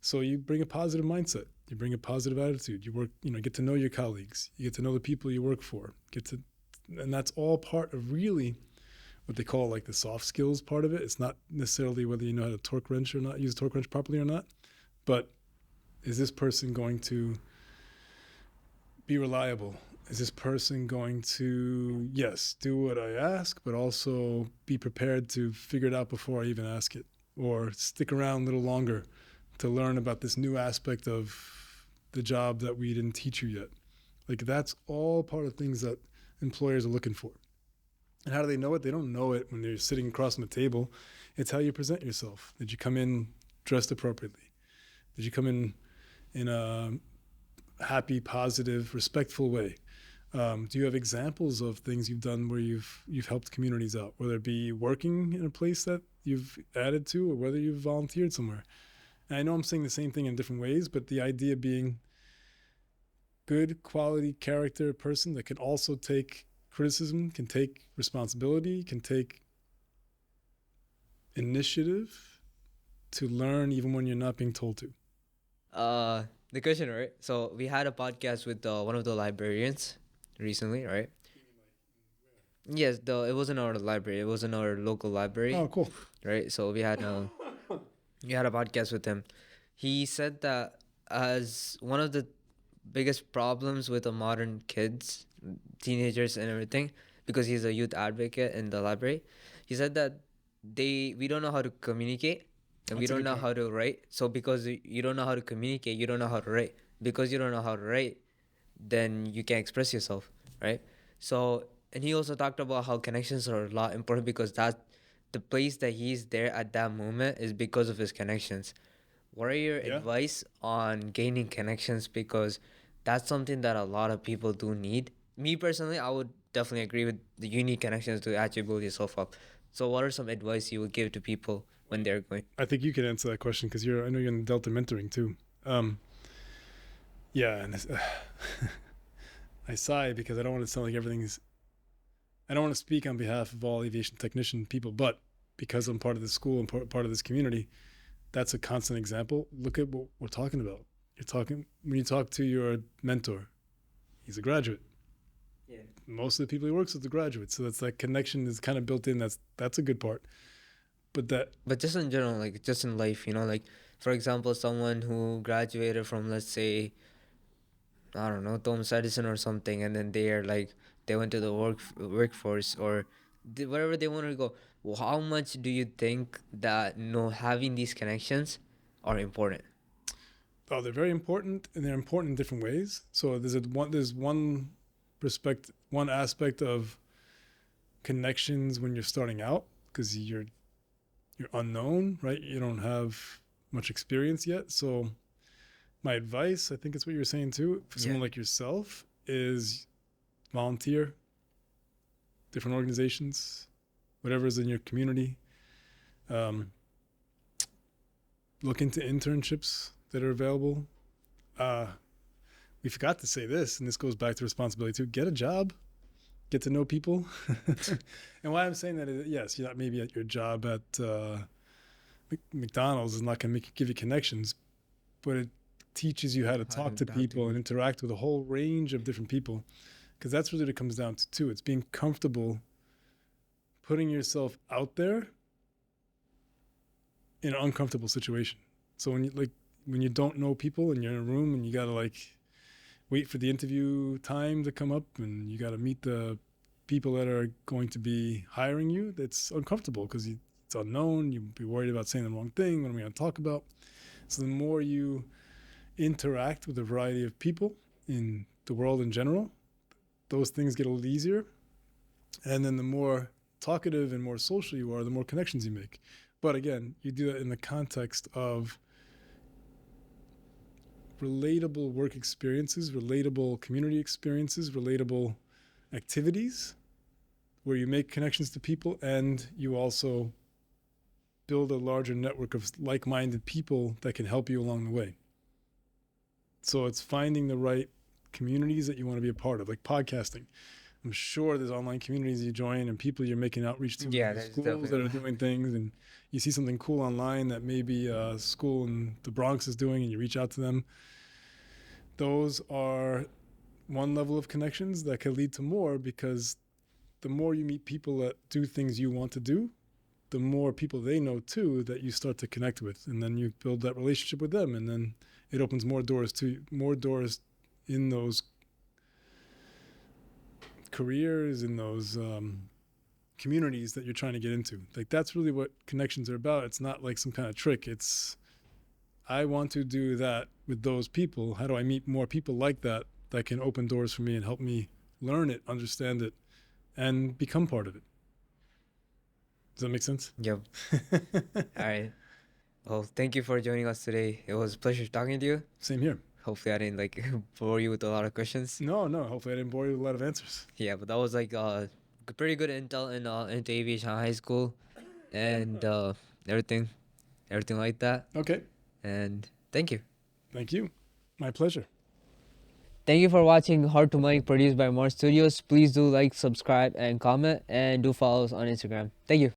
So you bring a positive mindset, you bring a positive attitude, you get to know your colleagues, you get to know the people you work for, and that's all part of really what they call like the soft skills part of it. It's not necessarily whether you know how to torque wrench or not, use a torque wrench properly or not, but is this person going to be reliable? Is this person going to, yes, do what I ask, but also be prepared to figure it out before I even ask it, or stick around a little longer to learn about this new aspect of the job that we didn't teach you yet? Like, that's all part of things that employers are looking for. And how do they know it? They don't know it when they're sitting across from the table. It's how you present yourself. Did you come in dressed appropriately? Did you come in a happy, positive, respectful way? Do you have examples of things you've done where you've helped communities out, whether it be working in a place that you've added to, or whether you've volunteered somewhere? And I know I'm saying the same thing in different ways, but the idea being good quality character person that can also take criticism, can take responsibility, can take initiative, to learn even when you're not being told to? The question, right? So we had a podcast with one of the librarians recently, right? Yes, it wasn't our library. It wasn't our local library, Oh, cool. right? So we had a podcast with him. He said that as one of the biggest problems with the modern kids, teenagers, and everything, because he's a youth advocate in the library, he said that we don't know how to communicate, and we That's a don't good know point. how to write. So because you don't know how to communicate, you don't know how to write. Because you don't know how to write, then you can express yourself, right? So, and he also talked about how connections are a lot important because that the place that he's there at that moment is because of his connections. What are your Yeah. advice on gaining connections? Because that's something that a lot of people do need. Me personally, I would definitely agree with the unique connections to actually build yourself up. So, what are some advice you would give to people when they're going? I think you can answer that question because I know you're in Delta mentoring too. Yeah, and I sigh because I don't want to sound like I don't want to speak on behalf of all aviation technician people, but because I'm part of this school and part of this community, that's a constant example. Look at what we're talking about. When you talk to your mentor, he's a graduate. Yeah. Most of the people he works with are graduates, so that's that connection is kind of built in. That's a good part. But But just in general, like just in life, like for example, someone who graduated from, let's say, I don't know, Thomas Edison or something, and then they are like they went to the workforce or wherever they want to go. Well, how much do you think that having these connections are important? they're very important, and they're important in different ways. So there's one aspect of connections when you're starting out because you're unknown, right? You don't have much experience yet. So my advice, I think it's what you're saying too, for someone like yourself, is volunteer, different organizations, whatever's in your community. Um, look into internships that are available. Uh, we forgot to say this, and this goes back to responsibility too. Get a job, get to know people. And why I'm saying that is, yes, you're not maybe at your job at McDonald's is not going to give you connections, but it teaches you how to talk to people and interact with a whole range of different people, because that's really what it comes down to too. It's being comfortable putting yourself out there in an uncomfortable situation. So when you don't know people and you're in a room and you got to wait for the interview time to come up and you got to meet the people that are going to be hiring you, that's uncomfortable because it's unknown. You'd be worried about saying the wrong thing. What am I going to talk about? So the more you interact with a variety of people in the world in general, those things get a little easier. And then the more talkative and more social you are, the more connections you make. But again, you do that in the context of relatable work experiences, relatable community experiences, relatable activities where you make connections to people and you also build a larger network of like-minded people that can help you along the way. So it's finding the right communities that you want to be a part of, like podcasting. I'm sure there's online communities you join and people you're making outreach to. Yeah, in there's schools that are doing things, and you see something cool online that maybe a school in the Bronx is doing, and you reach out to them. Those are one level of connections that can lead to more, because the more you meet people that do things you want to do, the more people they know too that you start to connect with, and then you build that relationship with them, and then it opens more doors in those careers, in those communities that you're trying to get into. Like, that's really what connections are about. It's not like some kind of trick. It's, I want to do that with those people. How do I meet more people like that that can open doors for me and help me learn it, understand it, and become part of it? Does that make sense? Yep. All right. Well, thank you for joining us today. It was a pleasure talking to you. Same here. Hopefully, I didn't bore you with a lot of questions. No. Hopefully I didn't bore you with a lot of answers. Yeah, but that was pretty good intel into Aviation High School and everything, everything like that. Okay. And thank you. Thank you. My pleasure. Thank you for watching Hard to Mic produced by More Studios. Please do like, subscribe, and comment, and do follow us on Instagram. Thank you.